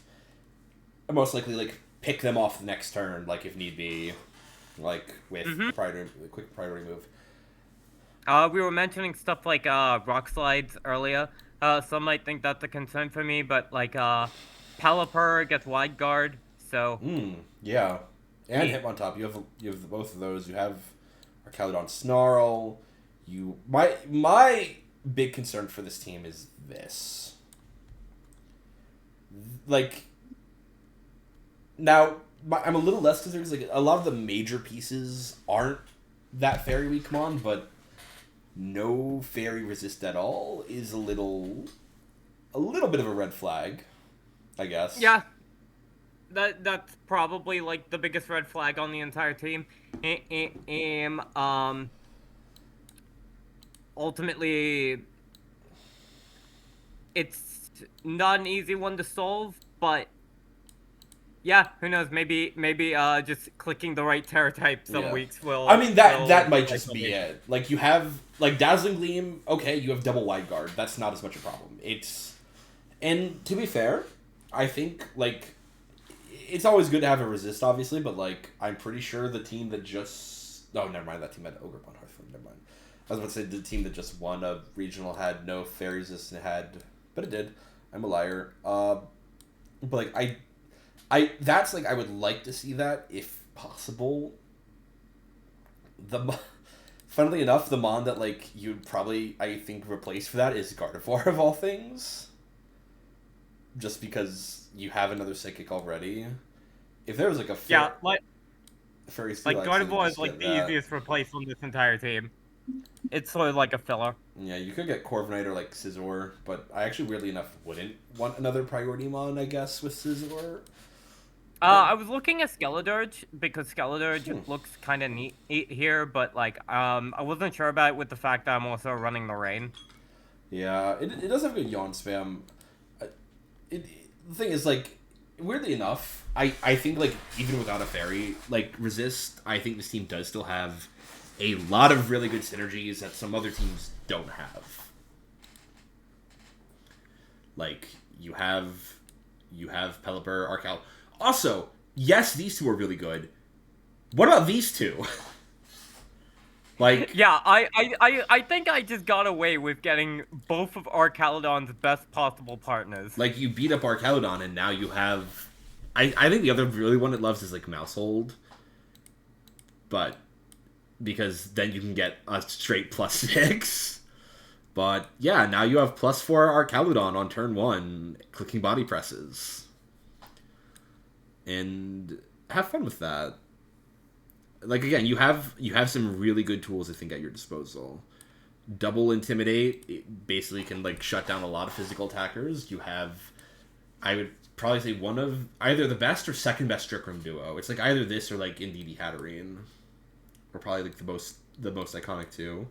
most likely like pick them off the next turn, like if need be, like with quick priority move. We were mentioning stuff like rock slides earlier. Some might think that's a concern for me, but like Pelipper gets wide guard, so. Yeah, and Hitmontop. You have both of those. You have Arcaludon Snarl. My big concern for this team is this. Like, now I'm a little less concerned because like a lot of the major pieces aren't that fairy weak mon, but no fairy resist at all is a little bit of a red flag, I guess. Yeah. That's probably like the biggest red flag on the entire team. Ultimately, it's not an easy one to solve, but yeah, who knows? Maybe just clicking the right Terra type some weeks will. I mean that might just be it. Like you have like Dazzling Gleam. Okay, you have double wide guard. That's not as much a problem. And to be fair, I think like it's always good to have a resist, obviously, but like I'm pretty sure the team that just never mind, that team had Ogerpon Hearthflame. Never mind. I was about to say the team that just won a regional had no fairy resist and but it did. I'm a liar. But like I that's like I would like to see that if possible. Funnily enough, the mon that like you'd probably I think replace for that is Gardevoir of all things. Just because you have another psychic already. If there was like a fairy like Gardevoir is like the easiest replace on this entire team. It's sort of like a filler. Yeah, you could get Corviknight or like Scizor, but I actually weirdly enough wouldn't want another priority mon, I guess, with Scizor. I was looking at Skeledirge because Skeledirge looks kind of neat here, but like I wasn't sure about it with the fact that I'm also running the rain. Yeah, it does have good yawn spam. The thing is, like, weirdly enough, I think like even without a fairy like resist, I think this team does still have a lot of really good synergies that some other teams don't have. Like you have Pelipper, Arcal. Also, yes, these 2 are really good. What about these 2? Like, yeah, I think I just got away with getting both of Arcaludon's best possible partners. Like, you beat up Arcaludon, and now you have... I think the other really one it loves is, like, Mousehold. But, because then you can get a straight +6. But, yeah, now you have +4 Arcaludon on turn 1, clicking body presses. And have fun with that. Like, again, you have some really good tools, I think, at your disposal. Double Intimidate, it basically can, like, shut down a lot of physical attackers. You have, I would probably say, one of either the best or second best Trick Room duo. It's, like, either this or, like, Indeedee Hatterene. Or probably, like, the most iconic two.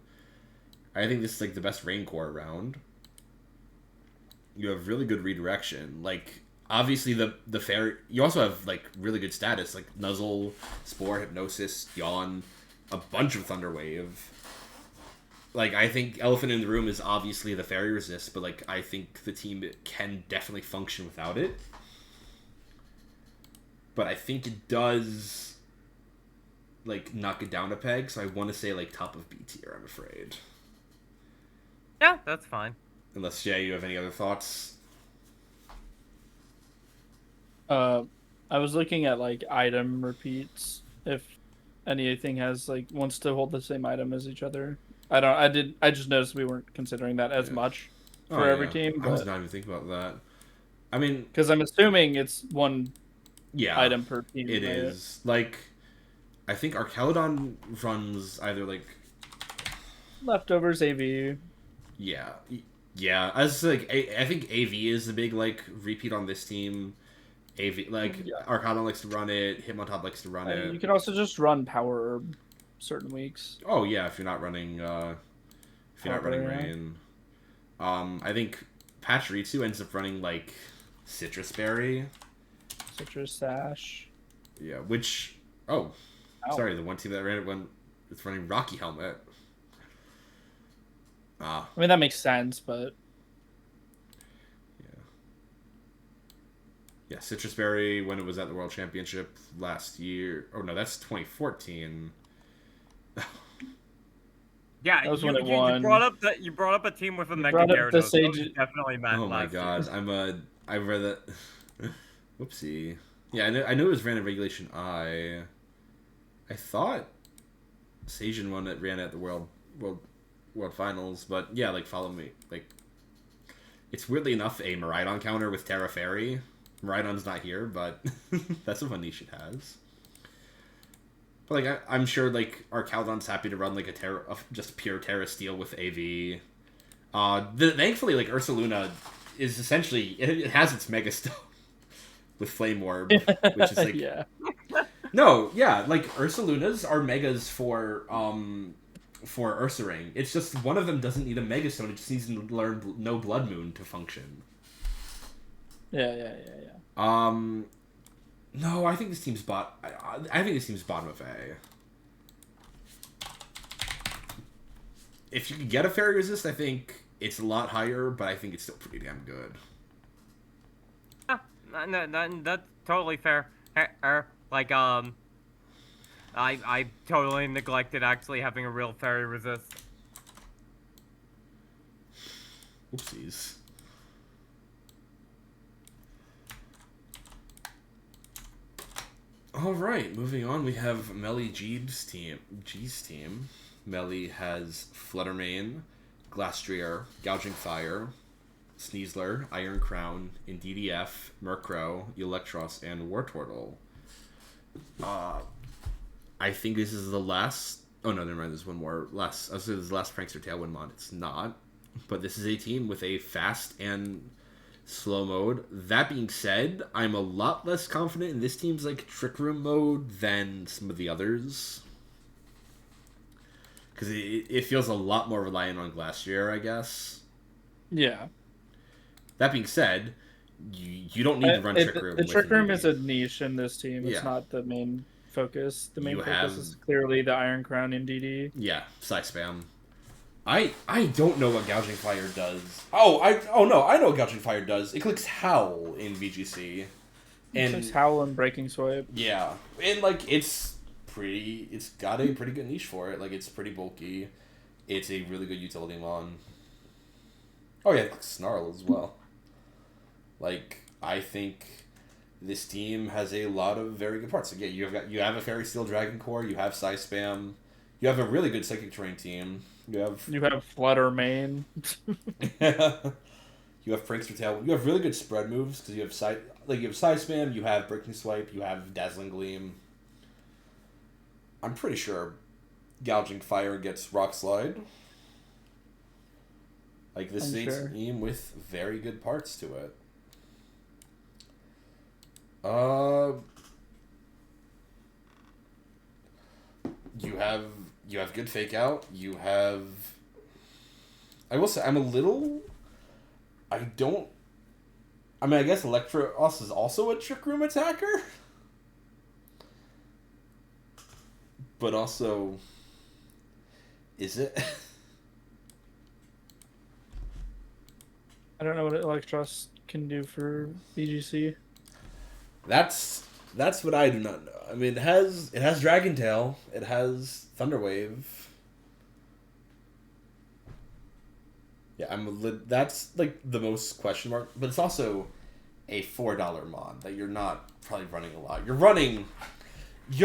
I think this is, like, the best Rain Core around. You have really good redirection. Like... Obviously, the fairy... You also have, like, really good status, like Nuzzle, Spore, Hypnosis, Yawn, a bunch of Thunder Wave. Like, I think Elephant in the Room is obviously the fairy resist, but, like, I think the team can definitely function without it. But I think it does, like, knock it down a peg, so I want to say, like, top of B tier, I'm afraid. Yeah, that's fine. Unless, Jay, you have any other thoughts? I was looking at like item repeats if anything has like wants to hold the same item as each other. I just noticed we weren't considering that as much for every team. I was not even thinking about that. I mean, because I'm assuming it's one item per team. It is like I think Archelodon runs either like leftovers AV. Yeah, yeah. As like, I think AV is the big like repeat on this team. AV like Arcana likes to run it. Hitmontop likes to run it. You can also just run Power Herb certain weeks. Oh yeah, if you're not running Rain. I think Pachirisu ends up running like Citrus Berry. Citrus Sash. Yeah, which sorry, the one team that ran it when it's running Rocky Helmet. I mean that makes sense, but yeah, Citrus Berry when it was at the World Championship last year. Oh no, that's 2014. Yeah, that was you, when it you, won. You brought up a team with a Mega Gyarados. Sage... Definitely meant. Oh my god, I read that. Whoopsie. Yeah, I knew it was ran in Regulation I. I thought Sajin won it ran at the World Finals, but yeah, like follow me. Like, it's weirdly enough a Miraidon counter with Terra Fairy. Miraidon's not here, but that's a fun niche it has. But like I'm sure like Archelodon's happy to run like just pure Terra Steel with AV. Thankfully like Ursaluna is essentially it has its Mega Stone with Flame Orb, which is like yeah. No, yeah, like Ursalunas are megas for Ursaring. It's just one of them doesn't need a Mega Stone, it just needs to learn No Blood Moon to function. Yeah. No, I think this team's I think this team's bottom of A. If you could get a Fairy Resist, I think it's a lot higher, but I think it's still pretty damn good. No, that's totally fair. Like, I totally neglected actually having a real Fairy Resist. Oopsies. Alright, moving on, we have Meli G's team. Meli has Fluttermane, Glastrier, Gouging Fire, Sneasler, Iron Crown, Indeedee, Murkrow, Electros, and Wartortle. I think this is the last... Oh no, never mind, there's one more. I was saying this is the last Prankster Tailwind mod. It's not. But this is a team with a fast and slow mode. That being said, I'm a lot less confident in this team's like Trick Room mode than some of the others. Because it feels a lot more reliant on Glastrier, I guess. Yeah. That being said, you don't need to run Trick Room. The Trick Room is a niche in this team. It's Yeah. not the main focus. The main focus is clearly the Iron Crown in DD. Yeah, Psy Spam. I don't know what Gouging Fire does. I know what Gouging Fire does. It clicks Howl in VGC. It clicks Howl and Breaking Swipe. Yeah. And like it's got a pretty good niche for it. Like it's pretty bulky. It's a really good utility mon. Oh yeah, it clicks Snarl as well. Like I think this team has a lot of very good parts. Again, you have a Fairy Steel Dragon Core, you have Psy Spam, you have a really good Psychic Terrain team. You have Fluttermane. You have Prankster Tail. You have really good spread moves because you have Psy Spam, you have Breaking Swipe, you have Dazzling Gleam. I'm pretty sure Gouging Fire gets Rock Slide. Like this is a team with very good parts to it. You have good Fake Out. You have... I will say, I guess Electros is also a Trick Room attacker? But also... Is it? I don't know what Electros can do for VGC. That's what I do not know. I mean, it has Dragon Tail. It has Thunderwave. Yeah, that's like the most question mark. But it's also a $4 mod that you're not probably running a lot. You're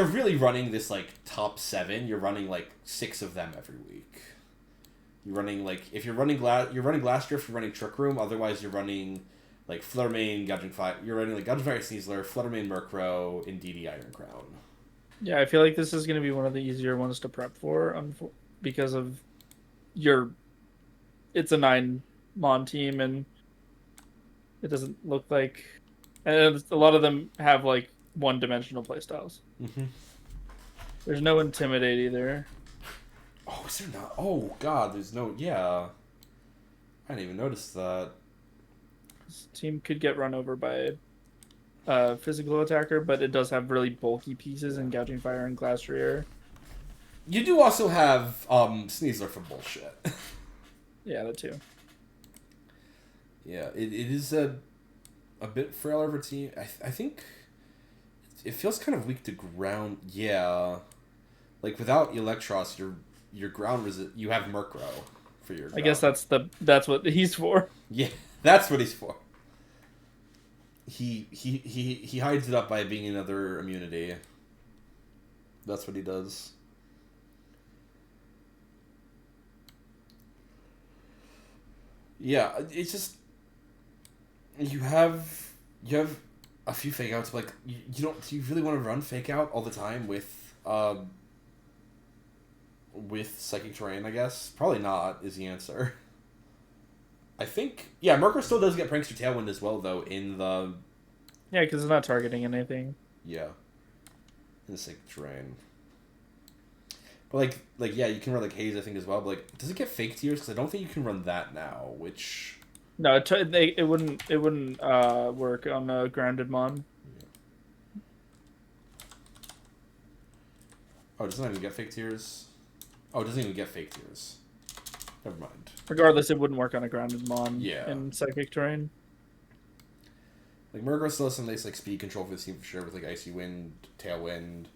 really running this like top 7. You're running like 6 of them every week. You're running like if you're running Glass Drift, you're running Trick Room. Otherwise, you're running like Fluttermane, Gouging Fire. You're running like Gouging Fire, Sneasler, Fluttermane, Murkrow, Indeedee, Iron Crown. Yeah, I feel like this is going to be one of the easier ones to prep for, because of it's a 9-mon team, and it doesn't look like, and a lot of them have like one-dimensional playstyles. Mm-hmm. There's no Intimidate either. Oh, is there not? Oh God, there's no. Yeah, I didn't even notice that. This team could get run over by a physical attacker, but it does have really bulky pieces and Gouging Fire and Glass Rear. You do also have Sneasler for bullshit. Yeah, that too. Yeah, it is a bit frail of a team. I think it feels kind of weak to ground. Yeah, like without Electros, your ground you have Murkrow for your ground. I guess that's what he's for. Yeah, that's what he's for. He hides it up by being another immunity. That's what he does. Yeah, it's just you have a few fake outs, but like you don't. Do you really want to run fake out all the time with Psychic Terrain? I guess probably not is the answer. I think Murkrow still does get Prankster Tailwind as well though in the. Yeah, because it's not targeting anything. Yeah. In the Psychic Terrain. But like yeah, you can run like Haze I think as well. But like, does it get Fake Tears? Because I don't think you can run that now. Which. No, it wouldn't work on a grounded mon. Yeah. Oh, it doesn't even get Fake Tears. Oh, it doesn't even get Fake Tears. Never mind. Regardless, it wouldn't work on a grounded mon. Yeah. In Psychic Terrain. Like Murkrow still has some nice like speed control for the team for sure with like Icy Wind, Tailwind,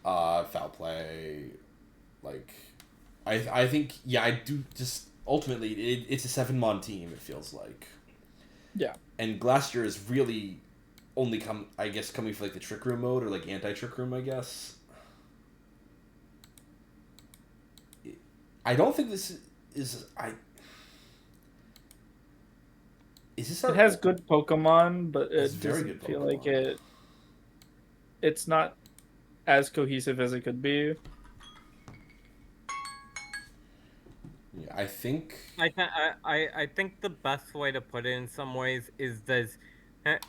Foul Play. Like, I think I do just ultimately it's a 7-mon team. It feels like. Yeah. And Glacier is really only coming for like the Trick Room mode or like anti-Trick Room, I guess. I don't think this is Is this it has good Pokemon, but it doesn't feel like it's not as cohesive as it could be. Yeah, I think I think the best way to put it in some ways is there's a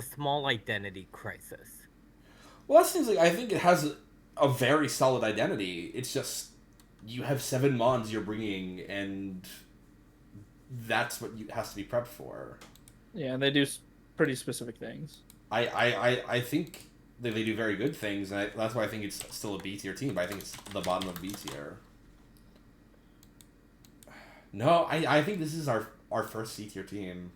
small identity crisis. Well, that seems like I think it has a very solid identity. It's just you have 7 mons you're bringing, and that's what has to be prepped for. Yeah, and they do pretty specific things. I think they do very good things, and that's why I think it's still a B tier team. But I think it's the bottom of B tier. No, I think this is our first C tier team.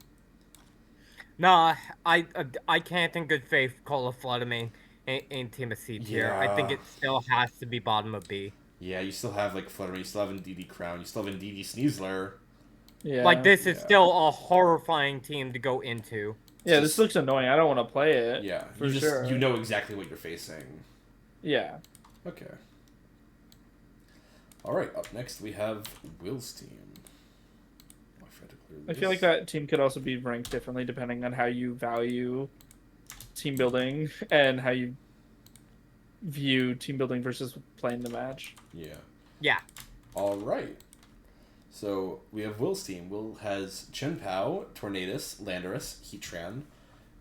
No, I can't in good faith call a Fluttermane in team of C tier. Yeah. I think it still has to be bottom of B. Yeah, you still have like Fluttermane, you still have Indeedee Crown, you still have Indeedee Sneasler. Yeah. Like this is still a horrifying team to go into. Yeah, this looks annoying. I don't want to play it. Yeah, for sure. You know exactly what you're facing. Yeah. Okay. All right. Up next we have Will's team. I feel like that team could also be ranked differently depending on how you value team building and how you view team building versus playing the match. Yeah. Yeah. All right. So we have Will's team. Will has Chen Pao, Tornadus, Landorus, Heatran,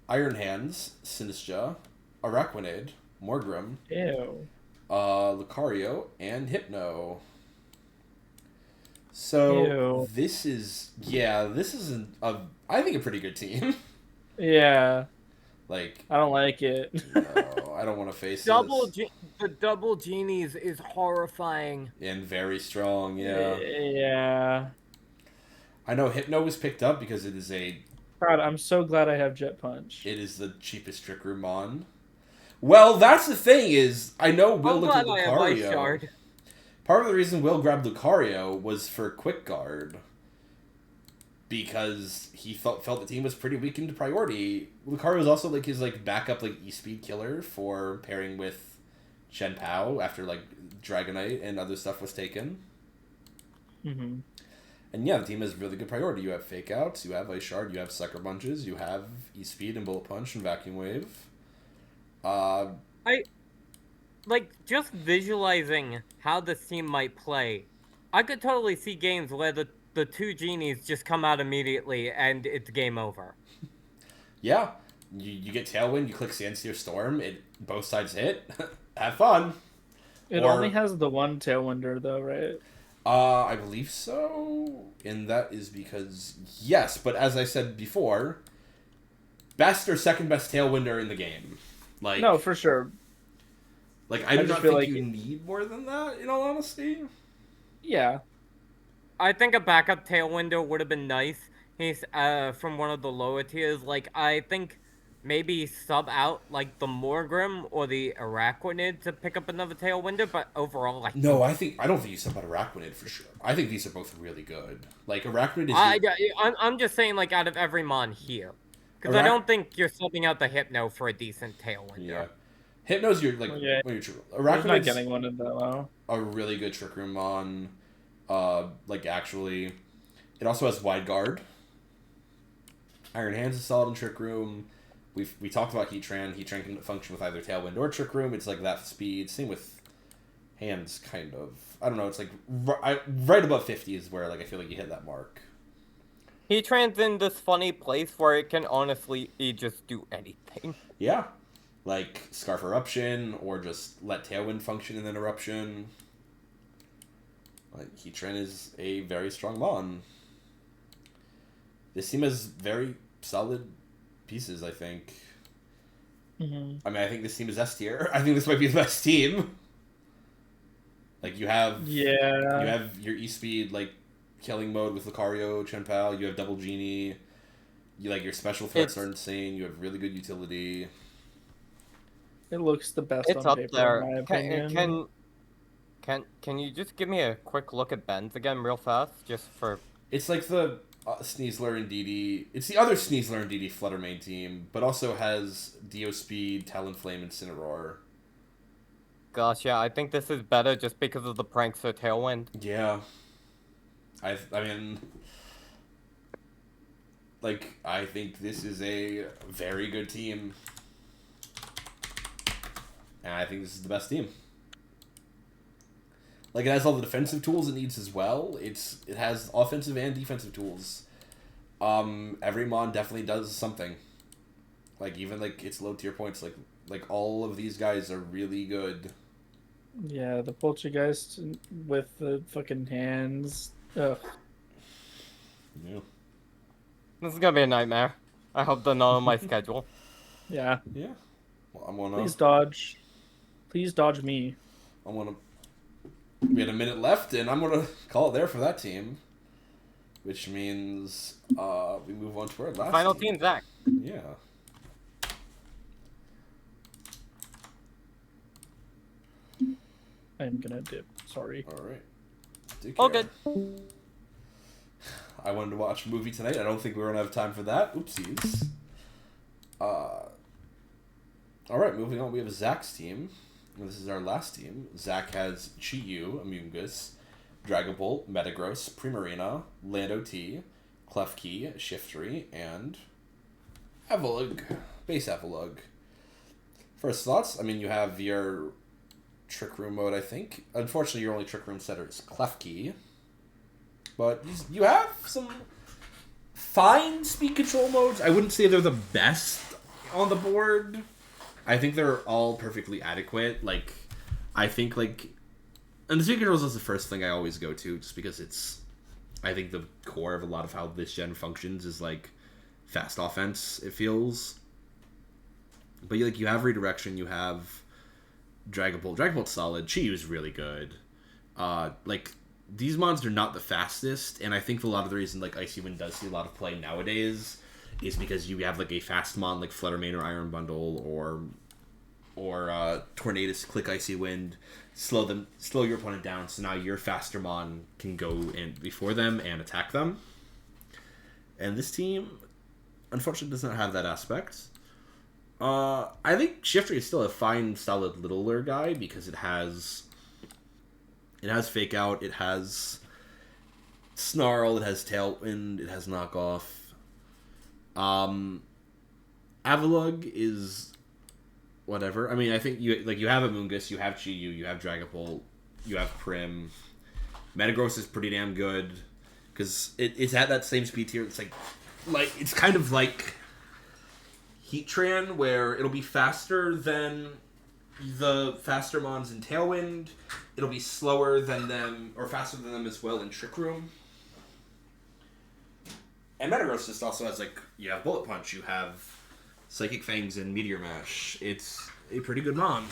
Iron Hands, Sinistcha, Araquanid, Morgrem, Lucario, and Hypno. So this is I think a pretty good team. Yeah. Like I don't like it. No, I don't want to face the double genies is horrifying and very strong. Yeah. Yeah. I know Hypno was picked up because it is God, I'm so glad I have Jet Punch. It is the cheapest Trick Room mon. Well, that's the thing is I know Will looked at Lucario. Part of the reason Will grabbed Lucario was for Quick Guard. Because he felt the team was pretty weak into priority. Lucario was also like his backup E-Speed killer for pairing with Chen Pao after Dragonite and other stuff was taken. Mm-hmm. And yeah, the team has really good priority. You have Fake Outs, you have Ice Shard, you have Sucker Punches, you have E-Speed and Bullet Punch and Vacuum Wave. I like just visualizing how this team might play. I could totally see games where the two genies just come out immediately and it's game over. Yeah, you get Tailwind, you click Sandseer Storm, both sides hit. Have fun. It only has the one Tailwinder though, right? I believe so, and that is because yes, but as I said before, best or second best Tailwinder in the game. Like no, for sure. Like I do not think you need more than that. In all honesty. Yeah. I think a backup Tailwinder would have been nice. He's from one of the lower tiers. Like I think maybe sub out like the Morgrim or the Araquanid to pick up another Tailwinder, but overall, like no, I don't think you sub out Araquanid for sure. I think these are both really good. Like Araquanid is. I'm just saying, like out of every mon here, because I don't think you're subbing out the Hypno for a decent Tailwinder. Yeah, Hypno's your like. Yeah. Araquanid's not getting one of that. A really good Trick Room mon. Like actually, it also has Wide Guard. Iron Hands is solid in Trick Room. We talked about Heatran. Heatran can function with either Tailwind or Trick Room. It's like that speed. Same with Hands, kind of. I don't know. It's like right above 50 is where like I feel like you hit that mark. Heatran's in this funny place where it can honestly just do anything. Yeah, like Scarf Eruption or just let Tailwind function in an Eruption. Like Heatran is a very strong mon. This team has very solid pieces, I think. Mm-hmm. I mean, I think this team is S tier. I think this might be the best team. Like you have your E-Speed like killing mode with Lucario, Chien-Pao. You have double Genie. You like your special threats are insane. You have really good utility. It looks the best It's on up paper, there. in my opinion. Can you just give me a quick look at Ben's again real fast, just for? It's like the Sneasler and DD. It's the other Sneasler and DD Flutter main team, but also has Dio Speed, Talonflame, and Cineroar. Gosh, yeah, I think this is better just because of the Prankster Tailwind. Yeah. I mean, like, I think this is a very good team. And I think this is the best team. Like, it has all the defensive tools it needs as well. It has offensive and defensive tools. Every mon definitely does something. Like, even, like, its low tier points, like all of these guys are really good. Yeah, the Poltergeist with the fucking hands. Ugh. Yeah. This is gonna be a nightmare. I hope they're not on my schedule. Yeah. Yeah. Well, I'm gonna... Please dodge. Please dodge me. I'm gonna... We had a minute left, and I'm gonna call it there for that team. Which means we move on to our last final team, Zach. Yeah. I'm gonna dip. Sorry. Alright. All good. I wanted to watch a movie tonight. I don't think we're gonna have time for that. Oopsies. Alright, moving on. We have Zach's team. This is our last team. Zach has Chi-Yu, Amoonguss, Dragobolt, Metagross, Primarina, Lando T, Klefki, Shiftry, and Avalugg. Base Avalugg. First thoughts, I mean, you have your Trick Room mode, I think. Unfortunately, your only Trick Room setter is Klefki. But you have some fine speed control modes. I wouldn't say they're the best on the board. I think they're all perfectly adequate. Like, I think, like... And the speed controls is the first thing I always go to, just because it's... I think the core of a lot of how this gen functions is, like, fast offense, it feels. But, like, you have Redirection, you have Dragobolt. Dragobolt's solid. Chi-Yu's really good. Like, these mons are not the fastest, and I think a lot of the reason, like, Icy Wind does see a lot of play nowadays is because you have, like, a fast mon like Fluttermane or Iron Bundle or Tornadus click Icy Wind, slow your opponent down, so now your faster mon can go in before them and attack them. And this team, unfortunately, does not have that aspect. I think Shiftry is still a fine, solid littler guy because it has Fake Out, it has Snarl, it has Tailwind, it has Knockoff. Avalugg is whatever. I mean, I think you have Amoonguss, you have Chi Yu, you have Dragapult, you have Prim. Metagross is pretty damn good because it's at that same speed tier. It's like it's kind of like Heatran, where it'll be faster than the faster mons in Tailwind. It'll be slower than them, or faster than them as well in Trick Room. And Metagross just also has you have Bullet Punch, you have Psychic Fangs and Meteor Mash. It's a pretty good mon.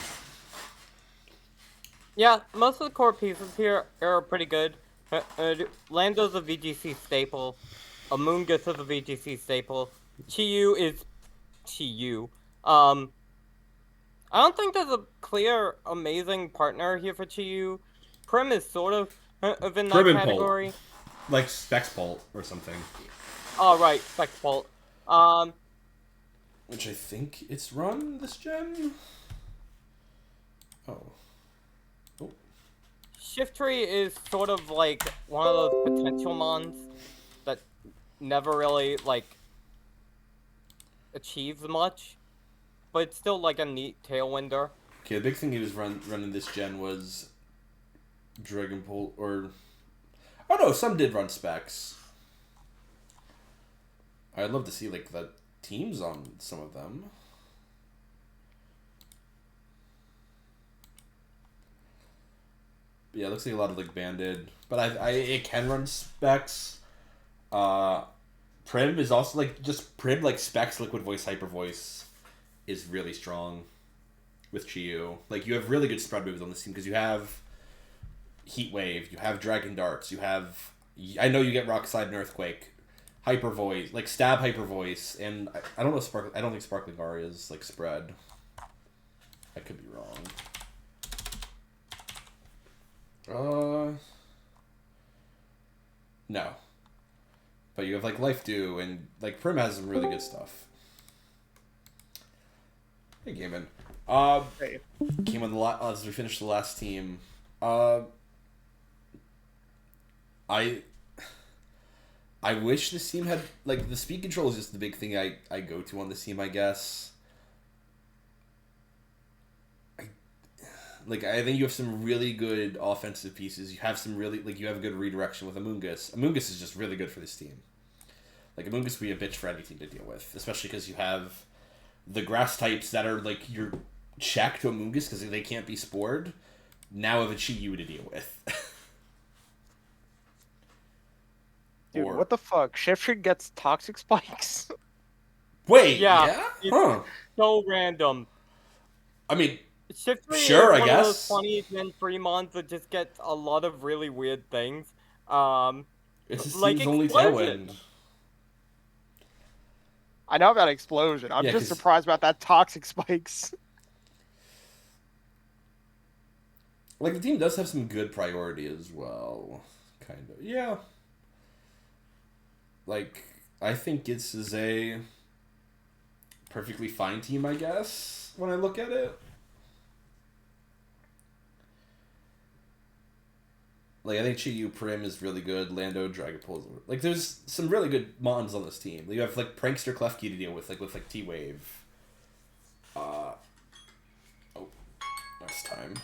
Yeah, most of the core pieces here are pretty good. Lando's a VGC staple. Amoonguss is a VGC staple. Chi-Yu is Chi-Yu. I don't think there's a clear, amazing partner here for Chi-Yu. Prim is sort of in that category. Like Spexpult or something. Oh, right, Spexpult. Which I think it's run this gen? Oh. Shiftry is sort of like one of those potential mons that never really achieves much, but it's still like a neat tailwinder. Okay, the big thing he was running this gen was Dragonpult, or oh no, some did run Specs. I'd love to see the teams on some of them. Yeah, it looks like a lot of Banded, but it can run Specs. Prim is also just Prim Specs Liquid Voice Hyper Voice is really strong with Chi-Yu. You have really good spread moves on this team because you have Heat Wave, you have Dragon Darts, you have I know you get Rock Slide and Earthquake, Hyper Voice, Stab Hyper Voice, and I don't know I don't think Sparkling Aria is spread. I could be wrong. No. But you have Life Dew, and Prim has some really good stuff. Hey, Gamin. Hey. Came on as we finished the last team. I wish this team had the speed control is just the big thing I go to on this team, I guess. I think you have some really good offensive pieces. You have some really you have good redirection with Amoonguss. Amoonguss is just really good for this team. Amoonguss would be a bitch for any team to deal with, especially because you have the grass types that are your check to Amoonguss because they can't be spored. Now have a Chi-Yu to deal with. Dude, what the fuck? Shiftry gets toxic spikes. Wait, yeah? It's so random. I mean, Shiftry sure, is I one guess. of those 20 free mons that just gets a lot of really weird things. It's just only Tailwind. I know about Explosion. I'm just surprised about that toxic spikes. The team does have some good priority as well. Kind of. Yeah. I think this is a perfectly fine team, I guess, when I look at it. I think Chi-Yu Prim is really good. Lando, Dragapult. There's some really good mons on this team. You have, Prankster Klefki to deal with, with T-Wave. Next time.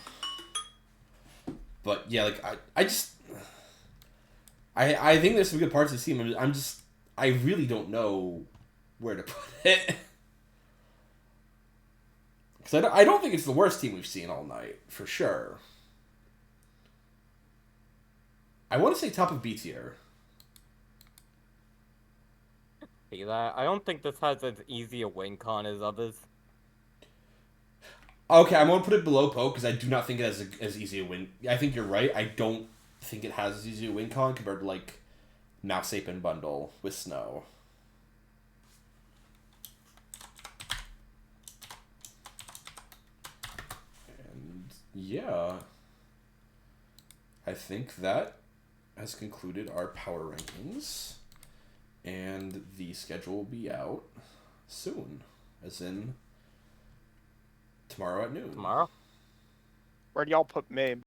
But, yeah, I just... I think there's some good parts of the team. I really don't know where to put it. Because I don't think it's the worst team we've seen all night, for sure. I want to say top of B tier. See that? I don't think this has as easy a win con as others. Okay, I'm going to put it below Poke because I do not think it has as easy a win. I think you're right. I don't think it has as easy a win con compared to Mouse Ape and Bundle with Snow. And yeah, I think that has concluded our power rankings, and the schedule will be out soon, as in tomorrow at noon. Tomorrow? Where'd y'all put me?